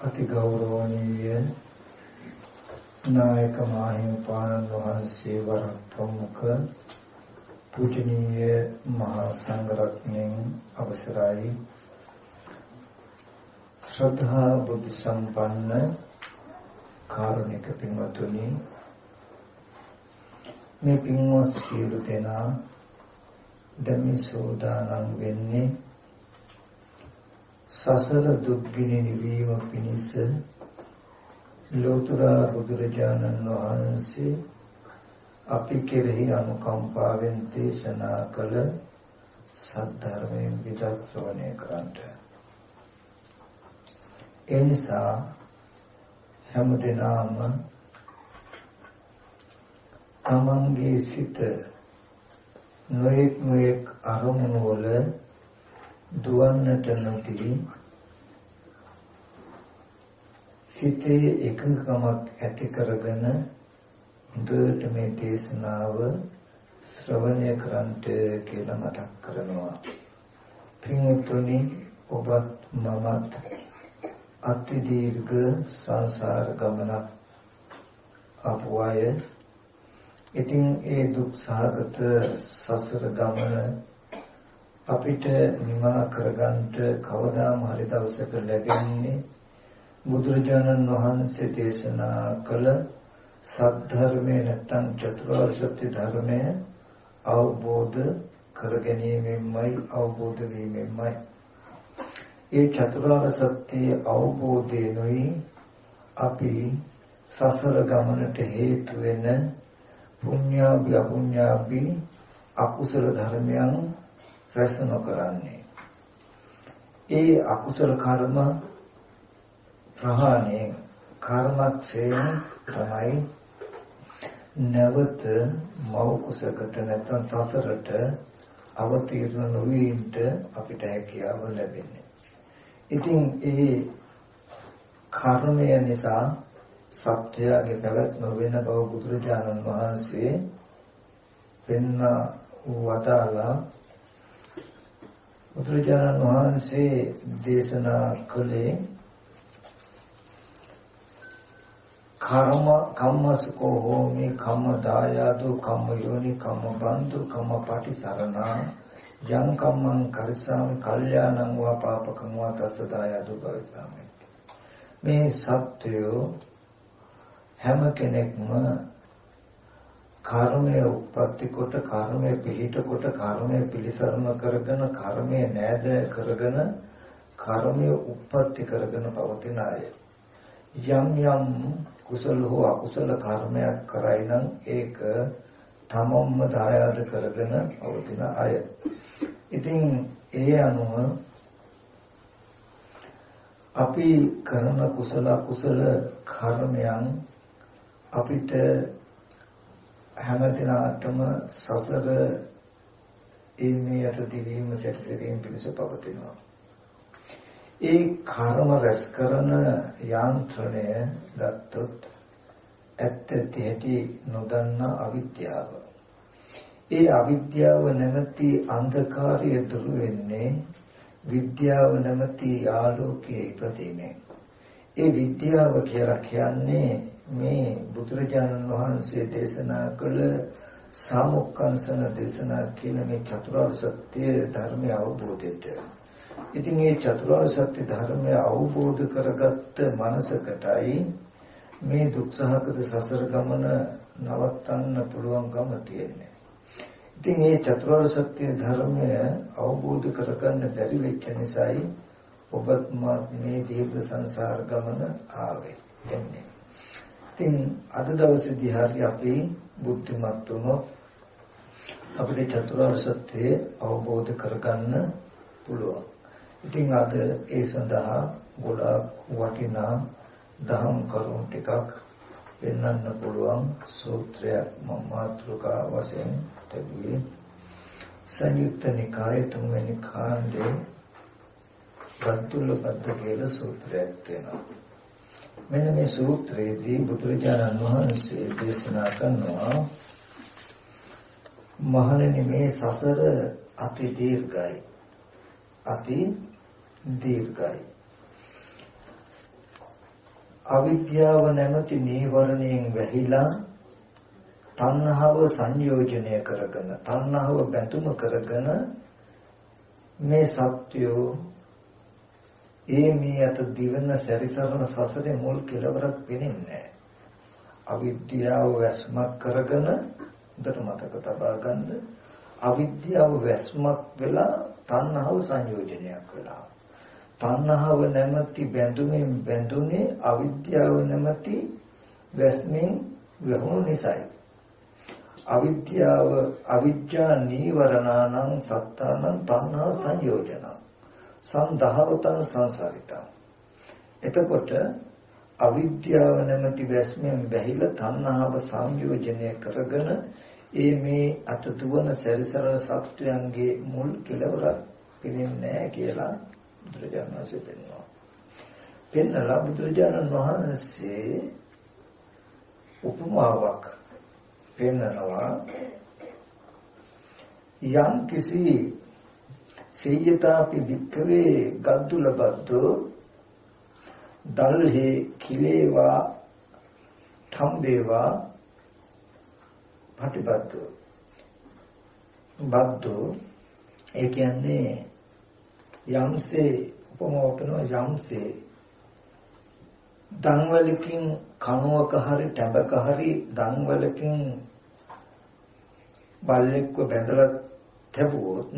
අති ගෞරවනීය නායක මාහිමිපාණන් වහන්සේ වරක් ප්‍රමුඛ පූජනීය මහා සංඝරත්නයන් අවසරයි ශ්‍රද්ධා බුද්ධ සම්පන්න කාරුණික පින්වත්නි මේ පින්වත් සියලු දෙනා ධම්ම සෝදානම් වෙන්නේ සසර දුක්ගිනි නිවීම පිණිස ලෝතර බුදුරජාණන් වහන්සේ අපි කෙරෙහි අනුකම්පාවෙන් දේශනා කළ සද්ධර්මයෙන් විදක් ශ්‍රවණය කරන්ට. ඒ නිසා හැම දිනම තමන්ගේ සිත නොඑක් අරමුණු වල දුවන්නට නොදී සිතේ එකඟකමක් ඇති කරගෙන හොඳට මේ දේශනාව ශ්‍රවණය කරන්ට කියලා මතක් කරනවා. පින්වත්නි, ඔබත් මමත් අති දීර්ඝ සංසාර ගමනක් ආපු අය. ඉතින් ඒ දුක් සහගත සසර ගමන අපිට නිමා කරගන්නට කවදාම හරි දවසක ලැබෙන්නේ බුදුරජාණන් වහන්සේ දේශනා කළ සද්ධර්මයේ නැත්නම් චතුරාර්ය සත්‍ය ධර්මය අවබෝධ කර ගැනීමෙන්මයි, අවබෝධ වීමෙන්මයි. ඒ චතුරාර්ය සත්‍ය අවබෝධයෙන්ුයි අපි සසර ගමනට හේතු වෙන පුණ්‍යාභි අපුණ්‍යාභි අකුසල ධර්මයන් රැස් නොකරන්නේ. ඒ අකුසල කර්ම ප්‍රහාණය කර්මක්ෂයෙන් තමයි නැවත මව කුසකට නැත්නම් සසරට අවතීර්ණ නොවීමට අපිට හැකියාව ලැබෙන්නේ. ඉතින් ඒ කර්මය නිසා සත්‍යයේ පැවැත්ම වෙන බව බුදුරජාණන් වහන්සේ පෙන්න වදාලා බුදුරජාණන් වහන්සේ දේශනා කළේ කම්මසකෝ හෝමි කම්ම දායාදෝ කම්ම යෝනි කම්ම බන්දු කම්ම පටිසරණා යං කම්මං කරිසාමි කල්යාණං වා පාපකං වා තස්ස දායාදෝ භවිසාමි. මේ සත්‍යෝ හැම කෙනෙක්ම කර්මය උප්පත්ති කොට කර්මය පිළිට කොට කර්මය පිළිසරණ කරගෙන කර්මය නෑද කරගෙන කර්මය උප්පත්ති කරගෙන පවතින අය. යම් යම් කුසල හෝ අකුසල කර්මයක් කරයි නම් ඒක තමම්ම දායාද කරගෙන පවතින අය. ඉතින් ඒ අනුව අපි කරන කුසල අකුසල කර්මයන් අපිට හැම දිනකටම සසර ඉන්නේ යට දිවීම සැරිසරීම පිණිස පවතිනවා. ඒ කර්ම රැස් කරන යාන්ත්‍රණය ගත්තොත් ඇත්ත ඇති නොදන්නා අවිද්‍යාව. ඒ අවිද්‍යාව නැමැති අන්ධකාරය දුරු වෙන්නේ විද්‍යාව නැමැති ආලෝකයේ ඉපදීමෙන්. ඒ විද්‍යාව කියලා කියන්නේ මේ බුදුරජාණන් වහන්සේ දේශනා කළ සාමුක්ඛංශන දේශනා කියන මේ චතුරාර්ය සත්‍ය ධර්මය අවබෝධයට. ඉතින් මේ චතුරාර්ය සත්‍ය ධර්මය අවබෝධ කරගත්ත මනසකටයි මේ දුක්සහගත සසර ගමන නවත්තන්න පුළුවන්කම තියෙන්නේ. ඉතින් මේ චතුරාර්ය සත්‍ය ධර්මය අවබෝධ කරගන්න බැරි වෙච්ච නිසායි ඔබත් මේ දීර්ඝ සංසාර ගමන ආවේ එන්නේ. ඉතින් අද දවසේදී හරි අපි බුද්ධිමත් වුණොත් අපිට චතුරාර්ය සත්‍ය අවබෝධ කරගන්න පුළුවන්. ඉතින් අද ඒ සඳහා ගොඩාක් වටිනා දහම් කරුණු ටිකක් පෙන්වන්න පුළුවන් සූත්‍රයක් මම මාතෘකා වශයෙන් තිබුණේ සංයුක්ත නිකායේ 3 වෙනි කාණ්ඩයේ පත්තුල්ලපද්ද කියලා සූත්‍රයක් තියෙනවා. මෙන්න මේ සූත්‍රයේදී බුදුරජාණන් වහන්සේ දේශනා කරනවා මහණෙනි මේ සසර අති දීර්ඝයි. අති දීර්ඝයි. අවිද්‍යාව නැමැති නීවරණයෙන් වැහිලා තණ්හාව සංයෝජනය කරගෙන තණ්හාව බැඳුම කරගෙන මේ සත්‍යෝ මේ අත දිවන සැරිසරන සසරේ මුල් කෙලවරක් වෙන්නේ අවිද්‍යාව වැස්මක් කරගෙන උදට මතක තබා ගන්න අවිද්‍යාව වැස්මක් වෙලා තණ්හාව සංයෝජනයක් වෙලා තණ්හාව නැමැති බැඳුමින් බැඳුනේ අවිද්‍යාව නැමැති වැස්මෙන් වැහුණු නිසායි අවිද්‍යා නීවරණානං සත්තානං තණ්හා සංයෝජන සන්දහවතං සංසාරිතං එතකොට අවිද්‍යාව නැමැති වැස්මෙන් බැහැලා තණ්හාව සංයෝජනය කරගෙන මේ අත දුවන සැරිසරන සත්‍යයන්ගේ මුල් කෙලවරක් පිළින්නේ නැහැ කියලා බුදුරජාණන් වහන්සේ පෙන්වනවා. පෙන්නලා බුදුරජාණන් වහන්සේ උපමාවක් පෙන්නනවා යම් කිසි සේයතාපි වික්කවේ ගද්දුල බද්දෝ දල්හි කිලේවා ඨම්බේවා පටිබද්දෝ බද්දෝ ඒ කියන්නේ යම්සේ උපමාවකන යම්සේ දන්වලකින් කණුවක හරි ටැඹක හරි දන්වලකින් බල්ලෙක්ව බැඳලා තැබුවොත්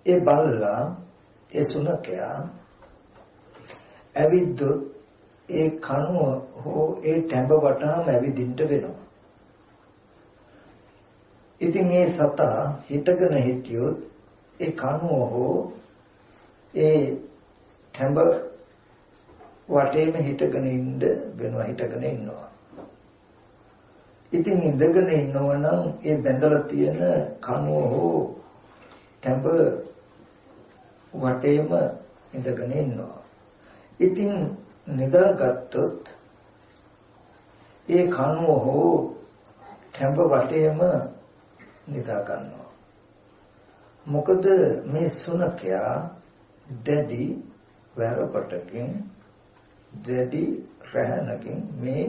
ඒ බල්ලා ඒ සුනකයා ඇවිද්දොත් ඒ කණුව හෝ ඒ ටැඹ වටාම ඇවිදින්න වෙනවා. ඉතින් මේ සතා හිටගෙන හිටියොත් ඒ කණුව හෝ ඒ ටැඹ වටේම හිටගෙන ඉන්න වෙනවා හිටගෙන ඉන්නවා. ඉතින් ඉඳගෙන ඉන්නවා නම් ඒ බැඳලා තියෙන කණුව හෝ ටැඹ වටේම ඉඳගෙන ඉන්නවා. ඉතින් නිදාගත්තොත් ඒ කණුව හෝ ටැඹ වටේම නිදා ගන්නවා. මොකද මේ සුනකයා දැඩි වැරපටකින් දැඩි රැහනකින් මේ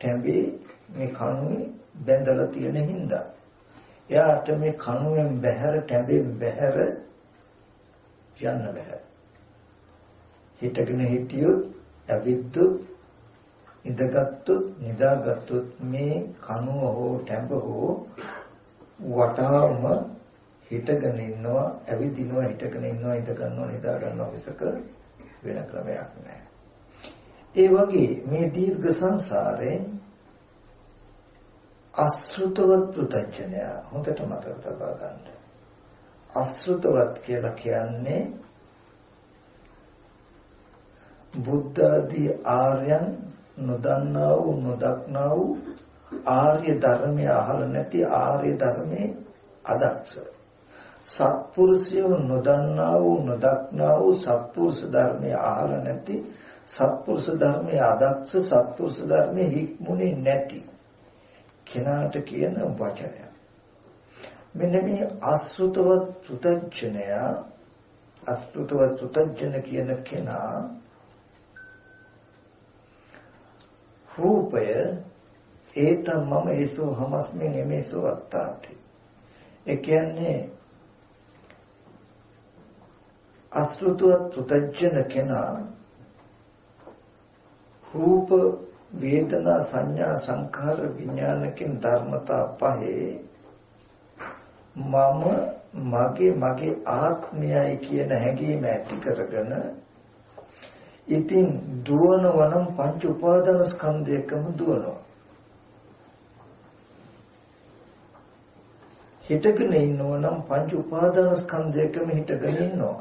ටැඹේ මේ කණුවේ බැඳලා තියෙන හින්දා එයාට මේ කණුවෙන් බැහැර ටැඹෙන් බැහැර යන්න බෑ. හිටගෙන හිටියොත් ඇවිද්දොත් ඉඳගත්තුත් නිදාගත්තුත් මේ කණුව හෝ ටැඹ හෝ වටාම හිටගෙන ඉන්නවා ඇවිදිනවා හිටගෙන ඉන්නවා ඉඳ ගන්නවා නිදා ගන්නවා විසක වෙන ක්‍රමයක් නැහැ. ඒ වගේ මේ දීර්ඝ සංසාරේ අසෘතවත් පෘථග්ජනය හොඳට මතක තබා ගන්න. අසෘතවත් කියලා කියන්නේ බුද්ධ ආදී ආර්යයන් නොදන්නා වූ නොදක්නා වූ ආර්ය ධර්මය අහල නැති ආර්ය ධර්මයේ අදක්ෂ සත්පුරුෂයෝ නොදන්නා වූ නොදක්නා වූ සත්පුරුෂ ධර්මය අහල නැති සත්පුරුෂ ධර්මයේ අදක්ෂ සත්පුරුෂ ධර්මයේ හික්මුනේ නැති කෙනාට කියන වචනය. මෙන්න මේ අසෘතවත් පෘථග්ජනය අසෘතවත් පෘථග්ජන කියන කෙනා රූපය ඒතම් මම ඒසෝ හමස්මින් එමේසෝ අත්තාති. ඒ කියන්නේ අසෘතවත් පෘථග්ජන කෙනා රූප වේදනා සංඥා සංඛාර විඥානකින් ධර්මතා පහේ මම මගේ ආත්මයයි කියන හැඟීම ඇති කරගෙන ඉතින් දුවනවනම් පංච උපාදාන ස්කන්ධයකම දුවනවා. හිටගෙන ඉන්නවනම් පංච උපාදාන ස්කන්ධයකම හිටගෙන ඉන්නවා.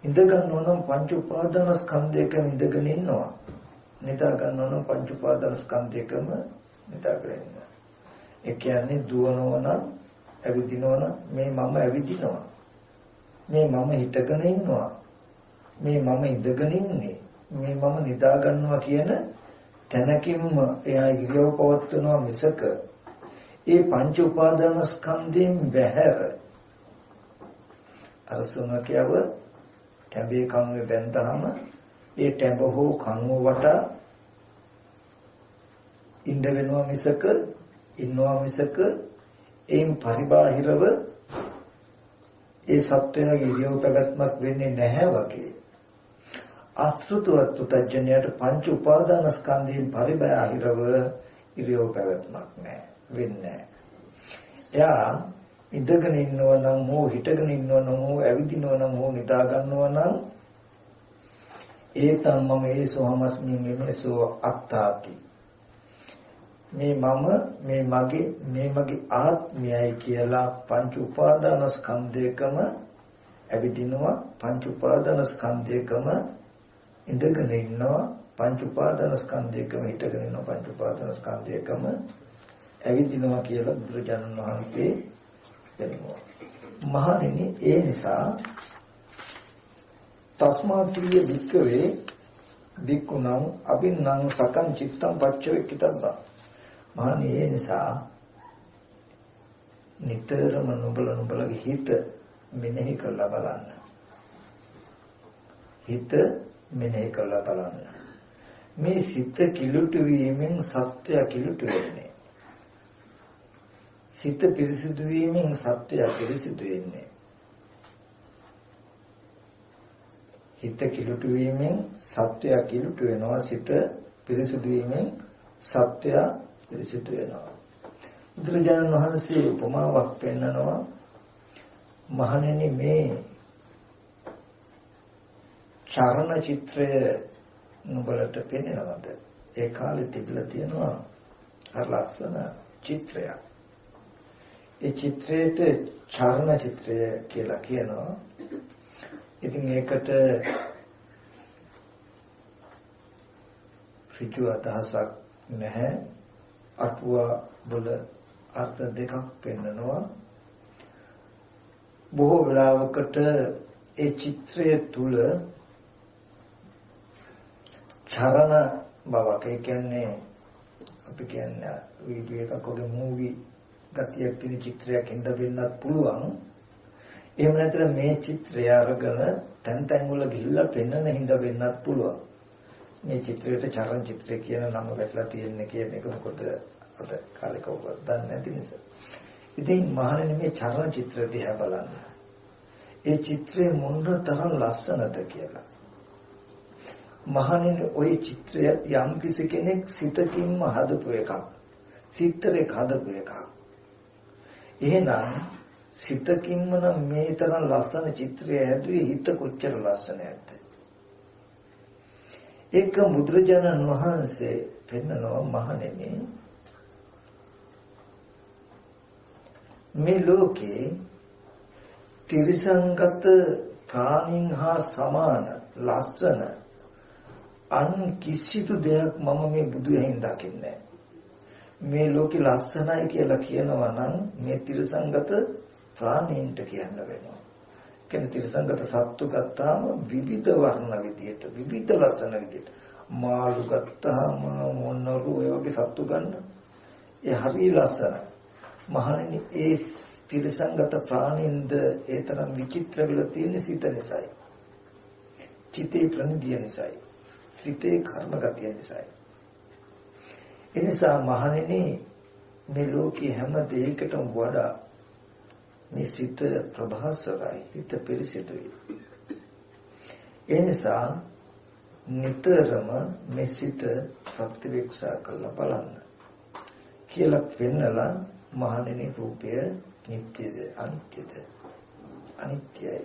ඉඳ ගන්නවනම් පංච උපාදාන ස්කන්ධයකම ඉඳගෙන ඉන්නවා. නිදා ගන්නවනම් පංච උපාදාන ස්කන්ධයකම නිදාගෙන ඉන්නවා. ඒ කියන්නේ දුවනවනම් ඇවිදිනවනම් මේ මම ඇවිදිනවා. මේ මම හිටගෙන ඉන්නවා. මේ මම ඉඳගෙන ඉන්නේ. මේ මම නිදා ගන්නවා කියන තැනකින්ම එයා ඉරියව් පවත්වනවා මිසක ඒ පංච උපාදාන ස්කන්ධයෙන් බැහැර අර සුනකයව ටැඹේ කණුවේ බැඳහම ඒ ටැඹ හෝ කණුව වටා ඉන්න වෙනවා මිසක ඉන්නවා මිසක එයින් පරිබාහිරව ඒ සත්‍යයේ ඉරියව් පැවැත්මක් වෙන්නේ නැහැ වගේ. අසෘතවත් පුතඥයට පංච උපාදාන ස්කන්ධයෙන් පරිබාහිරව ඉරියව් පැවැත්මක් නැහැ වෙන්නේ. එයා ඉඳගෙන ඉන්නවා නම් හෝ හිටගෙන ඉන්නවා නම් හෝ ඇවිදිනවා නම් හෝ නිදා ගන්නවා නම් ඒ තමම ඒ සෝමස්මින් මේසෝ අත්තාති. මේ මම මේ මගේ ආත්මයයි කියලා පංච උපාදාන ස්කන්ධයකම ඇවිදිනවා, පංච උපාදාන ස්කන්ධයකම ඉඳගෙන ඉන්නවා, පංච උපාදාන ස්කන්ධයකම හිටගෙන ඉන්නවා, පංච උපාදාන ස්කන්ධයකම ඇවිදිනවා කියලා බුදුරජාණන් වහන්සේ දෙනවා. මහණෙනි ඒ නිසා තස්මාතිය වික්කවේ වික්කුණං අබින්නම් සකං චිත්තං පච්චවේක්කිතබ්බා. මහණෙනි ඒ නිසා නිතරම නුඹලගේ හිත මෙනෙහි කරලා බලන්න. හිත මෙනෙහි කරලා බලන්න. මේ සිත කිලුට වීමෙන් සත්‍ය කිලුට වෙන්නේ. සිත පිරිසිදු වීමෙන් සත්‍ය පිරිසිදු වෙන්නේ. හිත කිලුට වීමෙන් සත්‍ය කිලුට වෙනවා. සිත පිරිසිදු වීමෙන් සත්‍ය පිරිසිදු වෙනවා. බුදුරජාණන් වහන්සේ උපමාවක් පෙන්නනවා. මහණෙනි මේ චරණ චිත්‍රය නුඹලට පෙනෙනවද? ඒ කාලේ තිබිලා තියෙනවා අර ලස්සන චිත්‍රයක්. ඒ චිත්‍රයට චරණ චිත්‍රය කියලා කියනවා. ඉතින් ඒකට ඍජු අදහසක් නැහැ. අටුවා වල අර්ථ දෙකක් පෙන්නනවා. බොහෝ වෙලාවකට ඒ චිත්‍රය තුල චරණ බවක්, ඒ කියන්නේ අපි කියන්නේ වීඩියෝ එකක වගේ මූවි ගතියක් තියෙන චිත්‍රයක් ඉඳ වෙන්නත් පුළුවන්. එහෙම නැත්නම් මේ චිත්‍රය අරගෙන තැන් තැන් වල ගිහිල්ලා පෙන්වන හිඳ වෙන්නත් පුළුවන්. මේ චිත්‍රයට චරණ චිත්‍රය කියන නම වැටලා තියෙන්නේ කියන එක මොකද අද කාලේ කවුරුත් දන්නේ නැති නිසා. ඉතින් මහණෙනි මේ චරණ චිත්‍ර දිහා බලන්න. ඒ චිත්‍රය මොන තරම් ලස්සනද කියලා. මහණෙනි ওই චිත්‍රය යම් කිසි කෙනෙක් සිතකින්ම හදපු එකක්. සිතරේ හදපු එකක්. එහෙනම් සිතකින්ම නම් මේ තරම් ලස්සන චිත්‍රය හැදුවේ හිත කොච්චර ලස්සනද? ඒක බුදුරජාණන් වහන්සේ පෙන්නනවා මහණෙනි මේ ලෝකේ තිරිසංගත ප්‍රාණීන් හා සමාන ලස්සන අන් කිසිදු දෙයක් මම මේ බුදුයෙන් දකින්නේ. මේ ලෝකේ ලස්සනයි කියලා කියනවා නම් මේ තිරිසංගත ප්‍රාණීන්ට කියන්න වෙනවා. කියන්නේ තිරිසංගත සත්තු ගත්තාම විවිධ වර්ණ විදියට, විවිධ ලස්සන විදියට. මාළු ගත්තාම මොනරු ඒ වගේ සත්තු ගන්න. ඒ හරිය ලස්සනයි. මහණෙනි ඒ තිරිසංගත ප්‍රාණීන්ද ඒ තරම් විචිත්‍ර වෙලා තියෙන සිත නිසායි. චිතේ ප්‍රනිධිය නිසායි. සිතේ කර්ම ගතිය නිසායි. එනිසා මහණෙනි මේ ලෝකේ හැම දෙයකටම වඩා මේ සිත ප්‍රභාසරයි, හිත පිරිසිදුයි. එනිසා නිතරම මේ සිත ප්‍රතිවික්ෂා කරලා බලන්න කියලා පෙන්නලා මහණෙනි රූපය නිට්ටයද අනිත්‍යද? අනිත්‍යයි.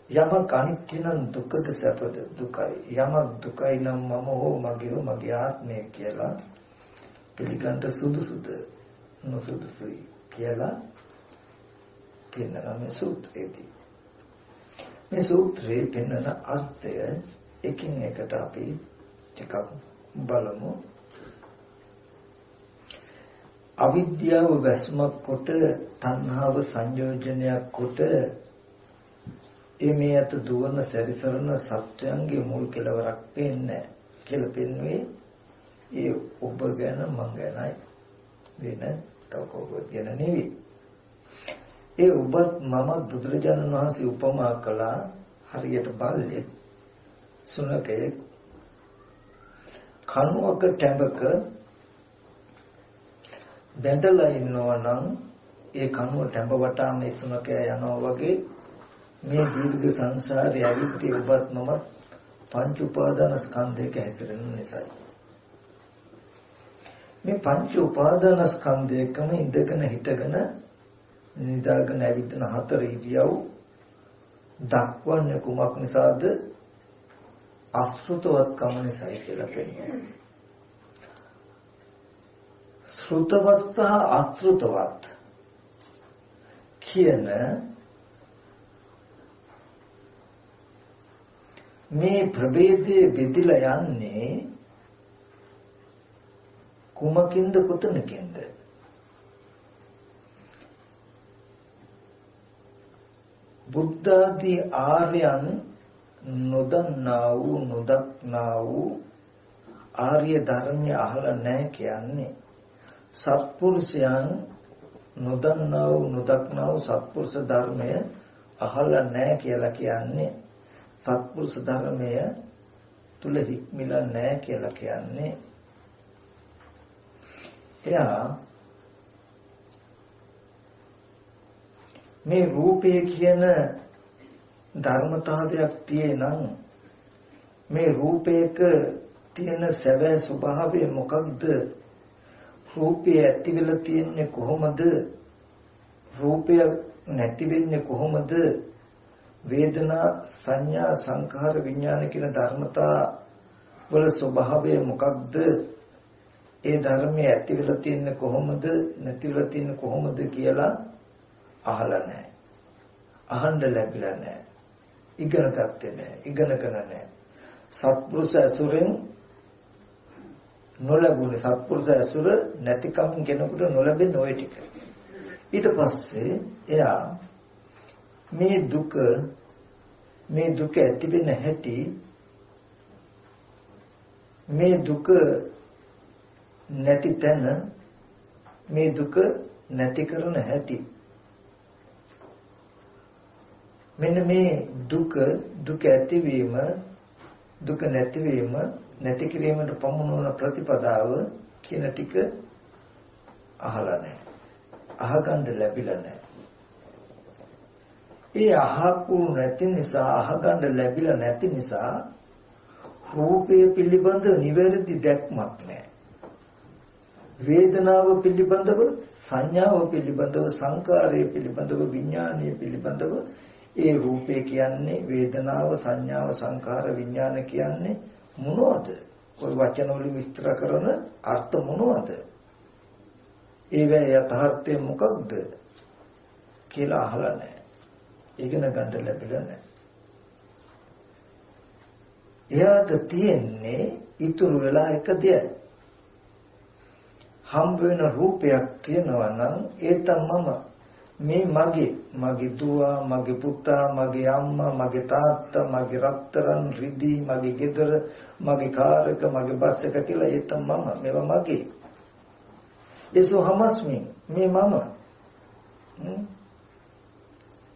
යමක් අනිත්‍ය නම් දුකද සැපද? දුකයි. යමක් දුකයි නම් මම හෝ මගේ ආත්මය කියලා පිළිගන්න සුදුසුද නොසුදුසුයි කියලා පෙන්නන මේ සූත්‍රයේදී. මේ සූත්‍රයේ පෙන්නන අර්ථය එකින් එකට අපි ටිකක් බලමු. අවිද්‍යාව වැස්මක් කොට තණ්හාව සංයෝජනයක් කොට මේ අත දුවන සැරිසරන සත්‍යයන්ගේ මුල් කෙලවරක් පෙන්නේ කියලා පෙන්වුවේ ඒ ඔබ ගැන මං ගැනයි වෙන තව කවුරුත් ගැන නෙවෙයි. ඒ ඔබත් මමත් බුදුරජාණන් වහන්සේ උපමා කළා හරියට බල්ලෙක් සුනකෙක් කණුවක ටැඹක බැඳලා ඉන්නවා නම් ඒ කණුව ටැඹ වටා මේ සුනකයා යනවා වගේ මේ දීර්ඝ සංසාරයේ අවිත්‍ය ඔබත් මම පංච උපාදාන ස්කන්ධයක හැසිරෙන නිසායි. මේ පංච උපාදාන ස්කන්ධයකම ඉඳගෙන හිටගෙන නිදාගෙන ඇවිදින හතර ඉරියව් දක්වන්නේ කුමක් නිසාද? අසෘතවත්කම නිසායි කියලා කියනවා. ශ්‍රුතවත් සහ අසෘතවත් කියන මේ ප්‍රභේදයේ බෙදලා යන්නේ කුමකින්ද කොතනකින්ද? බුද්ධ ආදී ආර්යයන් නොදන්නා වූ නොදක්නා වූ ආර්ය ධර්මය අහලා නැහැ කියන්නේ සත්පුරුෂයන් නොදන්නා වූ නොදක්නා වූ සත්පුරුෂ ධර්මය අහලා නැහැ කියලා කියන්නේ සත්පුරුෂ ධර්මය තුල හික්මිලා නැහැ කියලා කියන්නේ එයා මේ රූපය කියන ධර්මතාවයක් තියෙනම් මේ රූපයක තියෙන සැබෑ ස්වභාවය මොකක්ද? රූපය ඇති වෙලා තියෙන්නේ කොහොමද? රූපය නැති වෙන්නේ කොහොමද? වේදනා සංඥා සංඛාර විඥාන කියන ධර්මතා වල ස්වභාවය මොකක්ද? ඒ ධර්මයේ ඇති වෙලා තියෙන්නේ කොහොමද? නැති වෙලා තියෙන්නේ කොහොමද කියලා අහලා නැහැ. අහන්න ලැබිලා නැහැ. ඉගෙන ගත්තේ නැහැ. ඉගෙනගෙන නැහැ. සත්පුරුෂ ඇසුරෙන් නොලැබුණේ සත්පුරුෂ ඇසුර නැතිකමින් කෙනෙකුට නොලැබෙන ඔය ටික. ඊට පස්සේ එයා මේ දුක ඇති වෙන හැටි මේ දුක නැති තැන මේ දුක නැති කරන හැටි මෙන්න මේ දුක ඇතිවීම දුක නැතිවීම නැති කිරීමට පමුණුවන ප්‍රතිපදාව කියන ටික අහලා නැහැ. අහගන්න ලැබිලා නැහැ. ඒ අහපු නැති නිසා අහගන්න ලැබිලා නැති නිසා රූපය පිළිබඳ නිවැරදි දැක්මක් නැහැ. වේදනාව පිළිබඳව සංඥාව පිළිබඳව සංකාරය පිළිබඳව විඥානය පිළිබඳව ඒ රූපේ කියන්නේ වේදනාව සංඥාව සංකාර විඥාන කියන්නේ මොනවද? ඔය වචන වලින් විස්තර කරන අර්ථ මොනවද? ඒවැ යථාර්ථය මොකක්ද කියලා අහලා නැහැ. ඉගෙන ගන්න ලැබිලා නැහැ. එයාට තියෙන්නේ ඉතුරු වෙලා එක දෙයක්. හම්බ වෙන රූපයක් තියෙනවා නම් ඒ තමම මේ මගේ දුව මගේ පුතා මගේ අම්මා මගේ තාත්තා මගේ රත්තරන් රිදී මගේ ගෙදර මගේ කාර් එක මගේ බස් එක කියලා ඒ තමම මේවා මගේ ඒසෝ හමස්මි මේ මම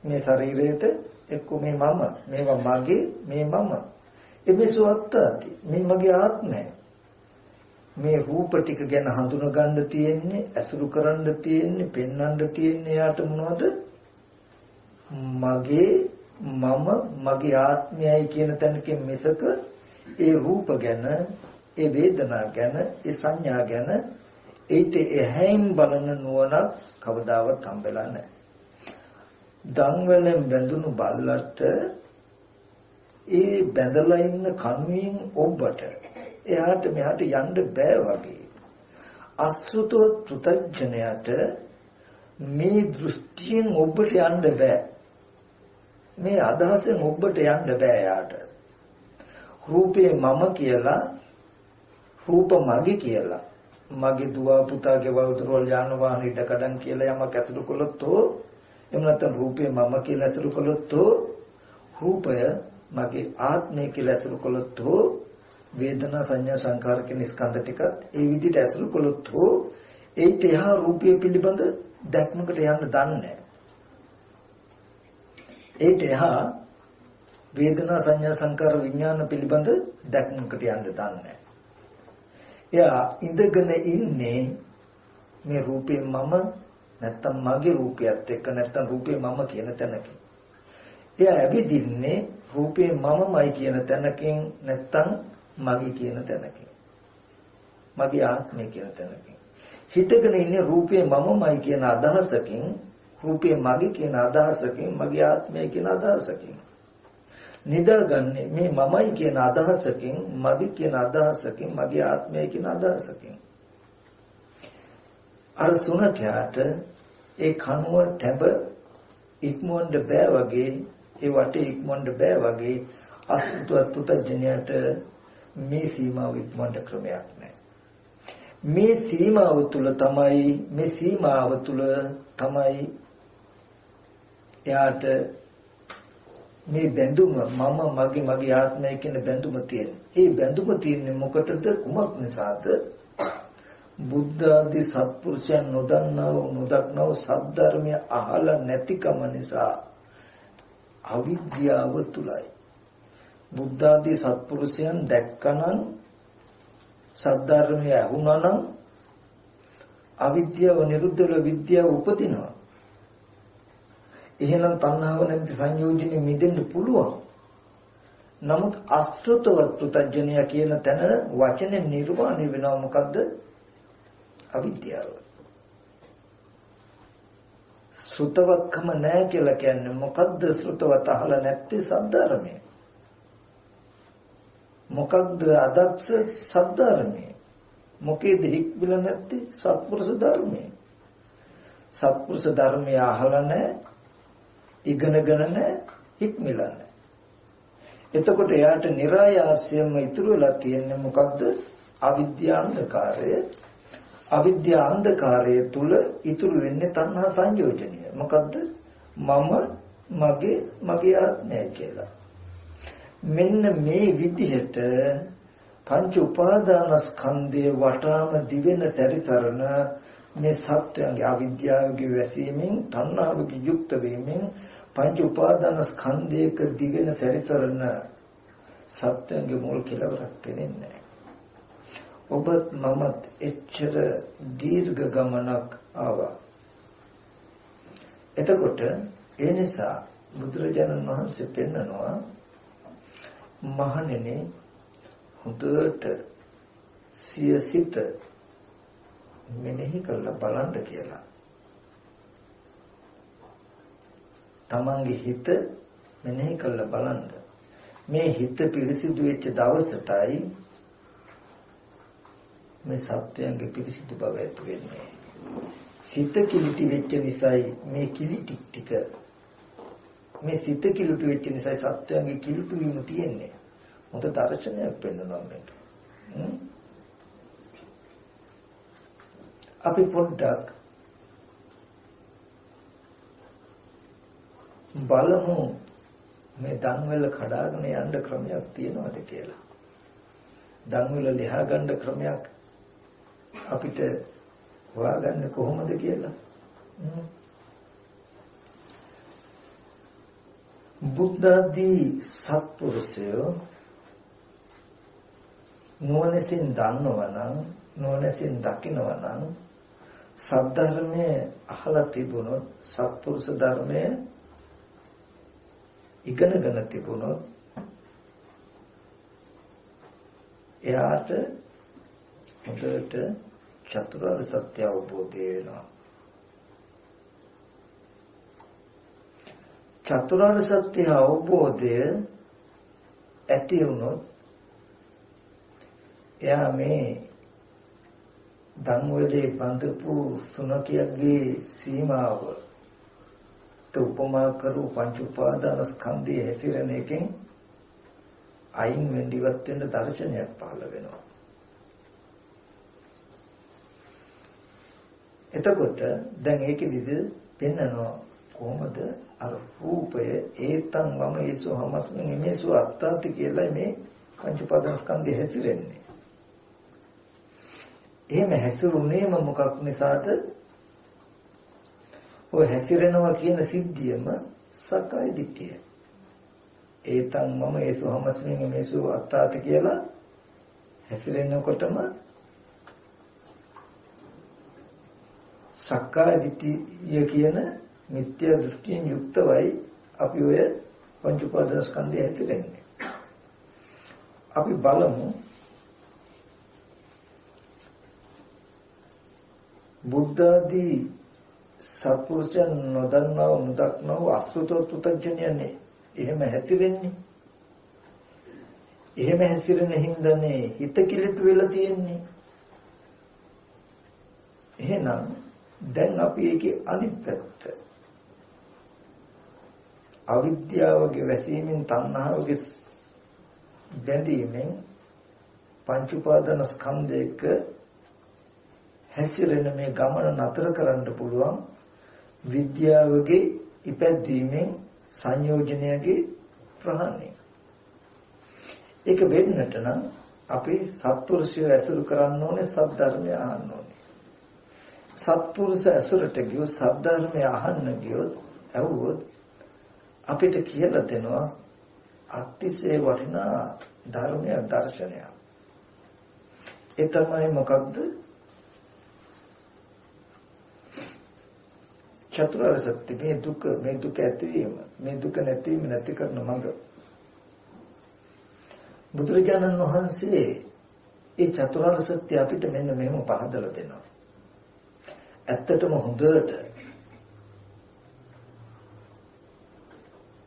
මේ ශරීරයට එක්ක මේ මම මේවා මගේ මේ මම එමේසෝ අත්තාති මේ මගේ ආත්මය මේ රූප ටික ගැන හඳුනා ගන්න තියෙන්නේ අසුරු කරන්න තියෙන්නේ පෙන්වන්න තියෙන්නේ යාට මොනවද මගේ මම මගේ ආත්මයයි කියන තැනකින් මිසක ඒ රූප ගැන ඒ වේදනා ගැන ඒ සංඥා ගැන ඒත් එහෙන් බලන නුවණ කවදාවත් හම්බෙලා නැහැ. දන්වැලෙන් බැඳුණු බල්ලට ඒ බැඳලා ඉන්න කණුවෙන් ඔබට එයාට මෙහාට යන්න බෑ වගේ. අසෘතව පෘථග්ජනයට මේ දෘෂ්ටියෙන් ඔබට යන්න බෑ. මේ අදහසෙන් ඔබට යන්න බෑ යාට. රූපේ මම කියලා රූප මගේ කියලා මගේ දුව පුතාගේ වතුරවල යාන වාහන ඉඩකඩම් කියලා යමක් ඇසුරු කළොත් එහෙම නැත්නම් රූපේ මම කියලා ඇසුරු කළොත් රූපය මගේ ආත්මය කියලා ඇසුරු කළොත් වේදනා සංඥා සංකාර කියන ස්කන්ධ ටිකත් ඒ විදිහට ඇසුරු කළොත් ඒට එහා රූපය පිළිබඳ දැක්මකට යන්න දන්නේ නැහැ. ඒට එහා වේදනා සංඥා සංකාර විඥාන පිළිබඳ දැක්මකට යන්න දන්නේ. එයා ඉඳගෙන ඉන්නේ මේ රූපේ මම නැත්තම් මගේ රූපයත් එක්ක නැත්තම් රූපේ මම කියන තැනකින්. එයා ඇවිදින්නේ රූපේ මමමයි කියන තැනකින් නැත්තම් මගේ කියන තැනකින්. මගේ ආත්මය කියන තැනකින්. හිතගෙන ඉන්නේ රූපේ මමමයි කියන අදහසකින්, රූපේ මගේ කියන අදහසකින්, මගේ ආත්මය කියන අදහසකින්. නිදාගන්නේ මේ මමයි කියන අදහසකින්, මගේ කියන අදහසකින්, මගේ ආත්මය කියන අදහසකින්. අර සුනඛයාට ඒ කනුව තැබ ඉක්මවන්න බෑ වගේ, ඒ වටේ ඉක්මවන්න බෑ වගේ අසුතුත් පුතඥයට මේ සීමාව ඉක්මවන්න ක්‍රමයක් නැහැ. මේ සීමාව තුල තමයි එයාට මේ බැඳුම මම මගේ ආත්මය කියන බැඳුම තියෙන්නේ. ඒ බැඳුම තියෙන්නේ මොකටද? කුමක් නිසාද? බුද්ධ ආදී සත්පුරුෂයන් නොදක්නව සද්ධර්මය අහලා නැතිකම නිසා අවිද්‍යාව තුලයි. බුද්ධ ආදී සත්පුරුෂයන් දැක්කනම් සද්ධර්මය ඇහුණනම් අවිද්‍යාව නිරුද්ධ වෙලා විද්‍යාව උපදිනවා. එහෙනම් තණ්හාව නැති සංයෝජනෙ මිදෙන්න පුළුවන්. නමුත් අසෘතවත් පුතඥය කියන තැන වචනේ නිර්වාණය වෙනවා. මොකද්ද? අවිද්‍යාව. සෘතවත්කම නැහැ කියලා කියන්නේ මොකද්ද? සෘතවත් අහලා නැත්තේ සද්ධර්මය. මොකක්ද අදක්ෂ සද්ධර්මය? මොකේද හික්බිල නැත්තේ? සත්පුරුෂ ධර්මය. සත්පුරුෂ ධර්මය අහලා නැහැ, ඉගෙනගෙන නැහැ, හික්මිලා නැහැ. එතකොට එයාට નિરાයාසයෙන්ම ඉතුරු වෙලා තියෙන්නේ මොකද්ද? අවිද්‍යාන්ධකාරය. අවිද්‍යාන්ධකාරය තුල ඉතුරු වෙන්නේ තණ්හා සංයෝජනය. මොකද්ද? මම මගේ ආත්මය කියලා. මෙන්න මේ විදිහට පංච උපාදානස්කන්ධයේ වටාම දිවෙන සැරිසරන මේ සත්‍යයේ අවිද්‍යාවගේ වැසීමෙන් තණ්හාවගේ යුක්ත වීමෙන් පංච උපාදානස්කන්ධයක දිවෙන සැරිසරන සත්‍යයේ මුල් කෙලවරක් පෙනෙන්නේ. ඔබත් මමත් එච්චර දීර්ඝ ගමනක් ආවා. එතකොට ඒ නිසා බුදුරජාණන් වහන්සේ පෙන්නනවා මහණෙනි හොඳට සියසිත මෙනෙහි කරලා බලන්න කියලා. තමන්ගේ හිත මෙනෙහි කරලා බලන්න. මේ හිත පිරිසිදු වෙච්ච දවසටයි මේ සත්‍යයන්ගේ පිරිසිදු බව ඇති වෙන්නේ. සිත කිලිටි වෙච්ච නිසායි මේ කිලිටි ටික, මේ සිත කිලිටි වෙච්ච නිසායි සත්‍යයන්ගේ කිලිටු වීම තියෙන්නේ. මොකද දර්ශනයක් පෙන්වනවා මේක. අපි පොඩ්ඩක් බලමු මේ ධම්වල කඩාගෙන යන්න ක්‍රමයක් තියෙනවද කියලා. ධම්වල ලියා ගන්න ක්‍රමයක් අපිට හොයාගන්නේ කොහොමද කියලා. බුද්ධ ආදී සත්පුරුෂයෝ නුවණින් දන්නවනම්, නුවණින් දකින්නවනම් සද්ධර්මයේ අහලා තිබුණොත්, සත්පුරුෂ ධර්මයේ ඉගෙනගෙන තිබුණොත් එයාට හොඳට චතුරාර්ය සත්‍ය අවබෝධය වෙනවා. චතුරාර්ය සත්‍ය අවබෝධය ඇති වුණොත් එයා මේ ධම්මවලේ බඳපු සුනකියගේ සීමාවට උපමා කරු පංච උපාදාන ස්කන්ධයේ හැසිරෙන එකෙන් අයින් වෙන්න ඉවත් වෙන්න දර්ශනයක් පහළ වෙනවා. එතකොට දැන් ඒකෙදිද පෙන්නනවා කොහොමද අර රූපය ඒතං වම ඒසෝ හමස්මින් මේසෝ අත්තාති කියලා මේ පංච උපාදාන ස්කන්ධය හැසිරෙන්නේ. එහෙම හැසිරුණේම මොකක් නිසාද? ඔය හැසිරෙනවා කියන සිද්ධියම සක්කාය දිට්ඨිය. ඒතං මම ඒසු හමස්මින් මේසු අත්තාති කියලා හැසිරෙනකොටම සක්කාය දිට්ඨිය කියන මිත්‍යා දෘෂ්ටියෙන් යුක්තවයි අපි ඔය පංච උපාදානස්කන්ධය හැසිරෙන්නේ. අපි බලමු බුද්ධ ආදී සත්පුරුෂයන් නොදන්නා නොදක්නා අසෘතව පුතඥයනේ එහෙම හැසිරෙන්නේ. එහෙම හැසිරෙන හින්දානේ හිත කිලිටු වෙලා තියෙන්නේ. එහෙනම් දැන් අපි ඒකේ අනිත් පැත්ත අවිද්‍යාවගේ වැසීමෙන් තණ්හාවගේ බැඳීමෙන් පංච උපාදාන ස්කන්ධයක හැසිරෙන මේ ගමන නතර කරන්න පුළුවන් විද්‍යාවගේ ඉපැද්දීමෙන් සංයෝජනයගේ ප්‍රහාණය. ඒක වෙන්නට නම් අපි සත්පුරුෂය ඇසුරු කරන්න ඕනේ, සද්ධර්මය අහන්න ඕනේ. සත්පුරුෂ ඇසුරට ගියොත් සද්ධර්මය අහන්න ගියොත් ඇහුවොත් අපිට කියලා දෙනවා අතිශය වටිනා ධර්මයක් දර්ශනයක්. ඒ තමයි මොකක්ද? චතුරාර්ය සත්‍ය. මේ දුක ඇතිවීම, මේ දුක නැතිවීම නැති කරන මඟ. බුදුරජාණන් වහන්සේ ඒ චතුරාර්ය සත්‍ය අපිට මෙන්න මෙහෙම පහදලා දෙනවා. ඇත්තටම හොඳට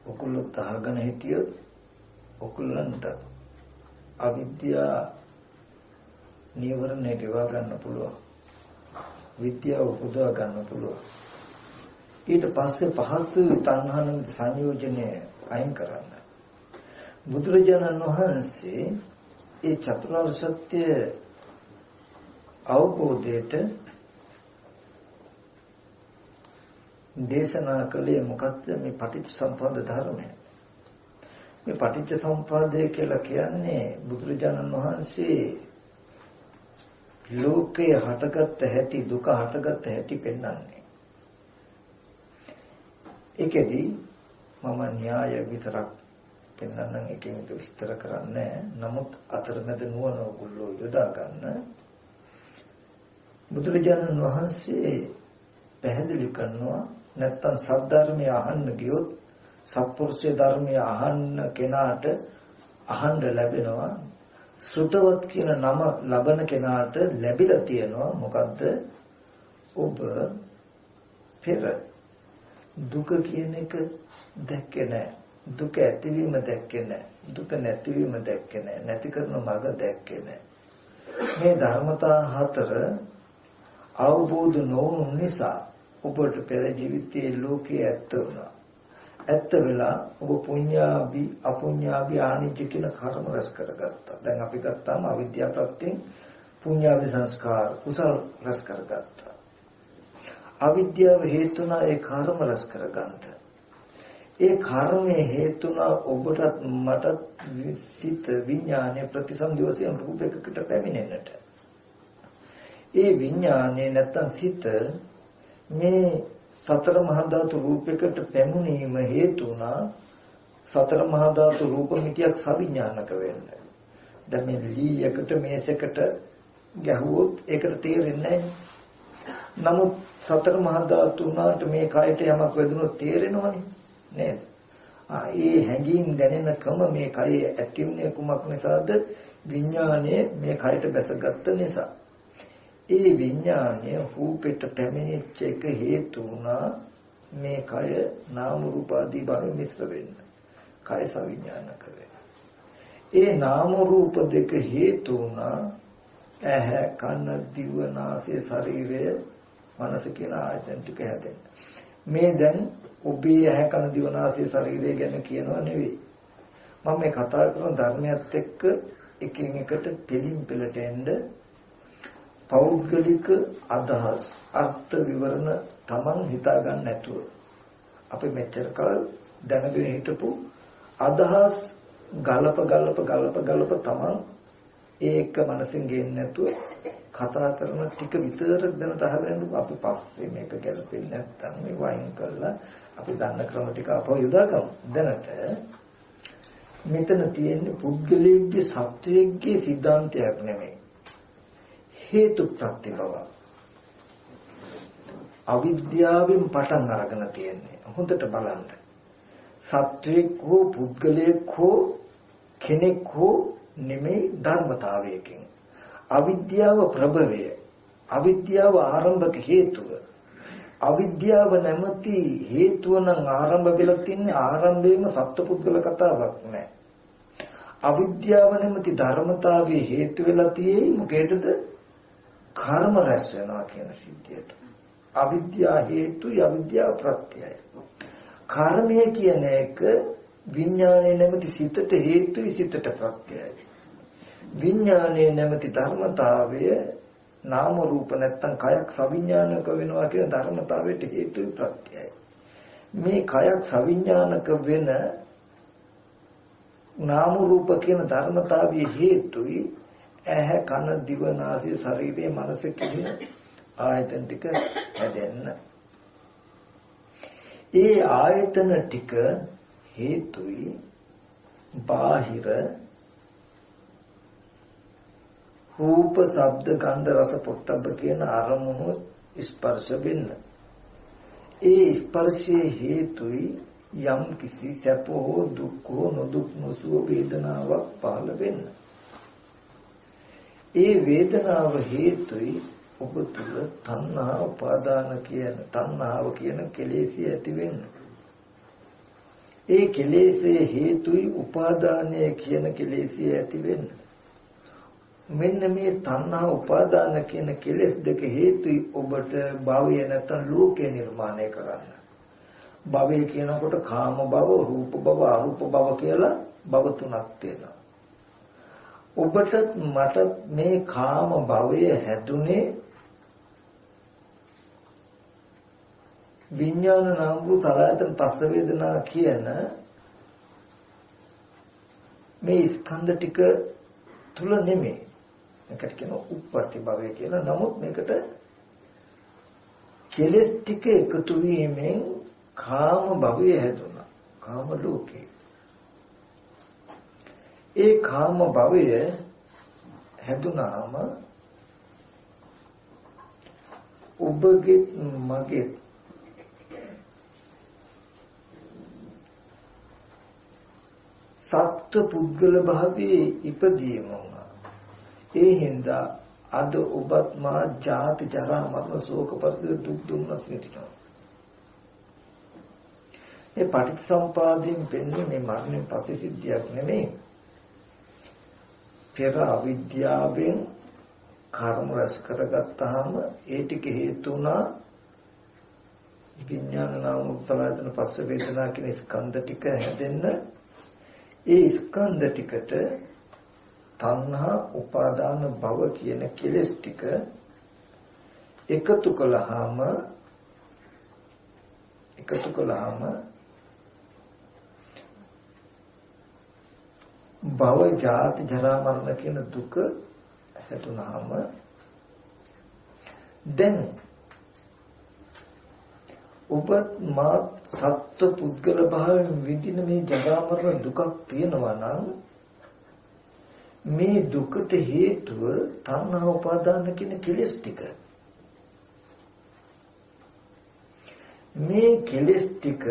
ඔකුලත් අහගෙන හිටියොත් ඔකුලන්ට අවිද්‍යා නීවරණය ගෙවා ගන්න පුළුවන්. විද්‍යාව උපදවා ගන්න පුළුවන්. ඊට පස්සේ පහසු තණ්හාන සංයෝජනය අයින් කරන්න. බුදුරජාණන් වහන්සේ ඒ චතුරාර්ය සත්‍ය අවබෝධයට දේශනා කළේ මොකක්ද? මේ පටිච්චසමුප්පාද ධර්මය. මේ පටිච්චසමුප්පාදය කියලා කියන්නේ බුදුරජාණන් වහන්සේ ලෝකේ හටගත් හැටි, දුක හටගත් හැටි පෙන්වන්නේ. ඒකෙදි මම න්‍යාය විතරක් පෙන්වන්නම්, එකෙන් විස්තර කරන්නේ. නමුත් අතරමැද නුවණ ඔයගොල්ලෝ යොදා ගන්න. බුදුරජාණන් වහන්සේ පැහැදිලි කරනවා නැත්තම් සද්ධර්මය අහන්න ගියොත් සත්පුරුෂය ධර්මය අහන්න කෙනාට අහන්න ලැබෙනවා. ශ්‍රුතවත් කියන නම ලබන කෙනාට ලැබිලා තියෙනවා මොකද්ද? ඔබ පෙර දුක කියන එක දැක්කේ නැහැ. දුක ඇතිවීම දැක්කේ නැහැ. දුක නැතිවීම දැක්කේ නැහැ. නැති කරන මඟ දැක්කේ නැහැ. මේ ධර්මතා හතර අවබෝධ නොවුණු නිසා ඔබට පෙර ජීවිතයේ ලෝකයේ ඇත්ත වුණා. ඇත්ත වෙලා ඔබ පුඤ්ඤාභි අපුඤ්ඤාභි ආනිජ්ජ කියන කර්ම රැස් කරගත්තා. දැන් අපි ගත්තාම අවිද්‍යාව ප්‍රත්‍යයෙන් පුඤ්ඤාභි සංස්කාර කුසල රැස් කරගත්තා. අවිද්‍යාව හේතුණා ඒ කර්ම රැස් කරගන්නට. ඒ කර්මයේ හේතුණා ඔබටත් මටත් සිත විඥානයේ ප්‍රතිසන්දි වශයෙන් රූපයකට පැමිණෙන්නට. ඒ විඥානයේ නැත්තම් සිත මේ සතර මහා ධාතු රූපයකට පැමුණීම හේතු වුණා සතර මහා ධාතු රූප මිත්‍යක් සවිඥානික වෙන්න. දැන් මේ ලීයකට මේසයකට ගැහුවොත් ඒකට තේරෙන්නේ නැහැ. නමුත් සතර මහා ධාතු උනාට මේ කයට යමක් වැදුනොත් තේරෙනවනේ නේද? ඒ හැඟීම් දැනෙනකම මේ කයේ ඇතිවන්නේ කුමක් නිසාද? විඥානයේ මේ කයට බැසගත්ත නිසා. ඒ විඥානය රූපෙට පැමිණෙච්ච එක හේතු වුණා මේ කය නාම රූප ආදී බව මිශ්‍ර වෙන්න. කය සවිඥානික වෙන්න. ඒ නාම රූප දෙක හේතු වුණා ඇහැ කන දිව නාසය ශරීරය මනස කියන ආයතන ටික හැදෙන්න. මේ දැන් ඔබේ ඇහැ කන දිව නාසය ශරීරය ගැන කියනවා නෙවෙයි. මම මේ කතා කරන ධර්මයත් එක්ක එකින් එකට දෙලින් පෙළට එන්න පෞද්ගලික අදහස් අර්ථ විවරණ Taman හිතා ගන්න නැතුව අපි මෙච්චර කල් දැනගෙන හිටපු අදහස් ගලප Taman ඒක මනසින් ගේන්න නැතුව කතා කරන ටික විතරක් දැනට අහගෙන අපි පස්සේ මේක ගැලපෙන්නේ නැත්නම් මේ වයින් කරලා අපි දන්න ක්‍රම ටික අපව යොදා ගමු. දැනට මෙතන තියෙන්නේ පුද්ගලයේ සත්‍යයේ සිද්ධාන්තයක් නෙමෙයි. හේතු ප්‍රත්‍ය බව. අවිද්‍යාවෙන් පටන් අරගෙන තියෙන්නේ. හොඳට බලන්න. සත්‍යයක් හෝ පුද්ගලයෙක් හෝ කෙනෙක් හෝ නෙමෙයි ධර්මතාවයකින්. අවිද්‍යාව ප්‍රභවය. අවිද්‍යාව ආරම්භක හේතුව. අවිද්‍යාව නැමැති හේතුව නම් ආරම්භ වෙලා තින්නේ ආරම්භයේම සත්පුද්ගල කතාවක් නෑ. අවිද්‍යාව නැමැති ධර්මතාවයේ හේතු වෙලා තියෙයි මොකේදද? කර්ම රැස් වෙනවා කියන සිද්ධියට. අවිද්‍යා හේතුයි අවිද්‍යාව ප්‍රත්‍යයයි. කර්මය කියන එක විඥානයේ නැමැති සිතට හේතුයි සිතට ප්‍රත්‍යයයි. විඥානයේ නැමැති ධර්මතාවය නාම රූප නැත්තම් කයක් සවිඥානික වෙනවා කියන ධර්මතාවයට හේතුයි ප්‍රත්‍යයයි. මේ කයක් සවිඥානික වෙන නාම රූප කියන ධර්මතාවයේ හේතුයි ඇහැ කන දිව නාසය ශරීරය මනස කියන ආයතන ටික හැදෙන්න. ඒ ආයතන ටික හේතුයි බාහිර රූප ශබ්ද ගන්ධ රස පොට්ටබ්බ කියන අරමුණු ස්පර්ශ වෙන්න. ඒ ස්පර්ශයේ හේතුයි යම් කිසි සැප හෝ දුක් හෝ නොදුක් නොසුව වේදනාවක් පහළ වෙන්න. ඒ වේදනාව හේතුයි ඔබ තුල තණ්හා උපාදාන තණ්හාව කියන කෙලෙසිය ඇති වෙන්න. ඒ කෙලෙසේ හේතුයි උපාදානය කියන කෙලෙසිය ඇති වෙන්න. මෙන්න මේ තණ්හා උපාදාන කියන කෙලෙස් දෙක හේතුයි ඔබට භවය නැත්නම් ලෝකය නිර්මාණය කරන්න. භවය කියනකොට කාම භව, රූප භව, අරූප භව කියලා භව තුනක් තියෙනවා. ඔබට මට මේ කාම භවය හැදුනේ විඥාන නාම රූප සලආයතන පස්ස වේදනා කියන මේ ස්කන්ධ ටික තුල නෙමෙයි. මේකට කියන උප්පත්ති භවය කියලා. නමුත් මේකට කෙලෙස් ටික එකතු වීමෙන් කාම භවය හැදුනා. කාම ලෝකේ. ඒ කාම භවය හැදුනාම ඔබගේ මගේ සත්ත්ව පුද්ගල භාවයේ ඉපදීම වුණා. ඒ හින්දා අද ඔබත් මා ජාති ජරා මරණ ශෝක පරිදේ දුක් දුම්නස් විඳිනවා. මේ පටිච්චසමුපාදයෙන් වෙන්නේ මේ මරණයෙන් පස්සේ සිද්ධියක් නෙමෙයි. පෙර අවිද්‍යාවෙන් කර්ම රැස් කරගත්තාම ඒ ටික හේතු වුණා විඥාන නාම සලආයතන පස්ස වේදනා කියන ස්කන්ධ ටික හැදෙන්න. ඒ ස්කන්ධ ටිකට තණ්හා උපාදාන භව කියන කෙලෙස් ටික එකතු කළාම භව ජාති ජරා මරණ කියන දුක හැදුනහම දැන් ඔබ මා සත්ත්ව පුද්ගල භාවයෙන් විඳින මේ ජරා මරණ දුකක් තියෙනවා නම් මේ දුකට හේතුව තණ්හා උපාදාන කියන කෙලෙස් ටික. මේ කෙලෙස් ටික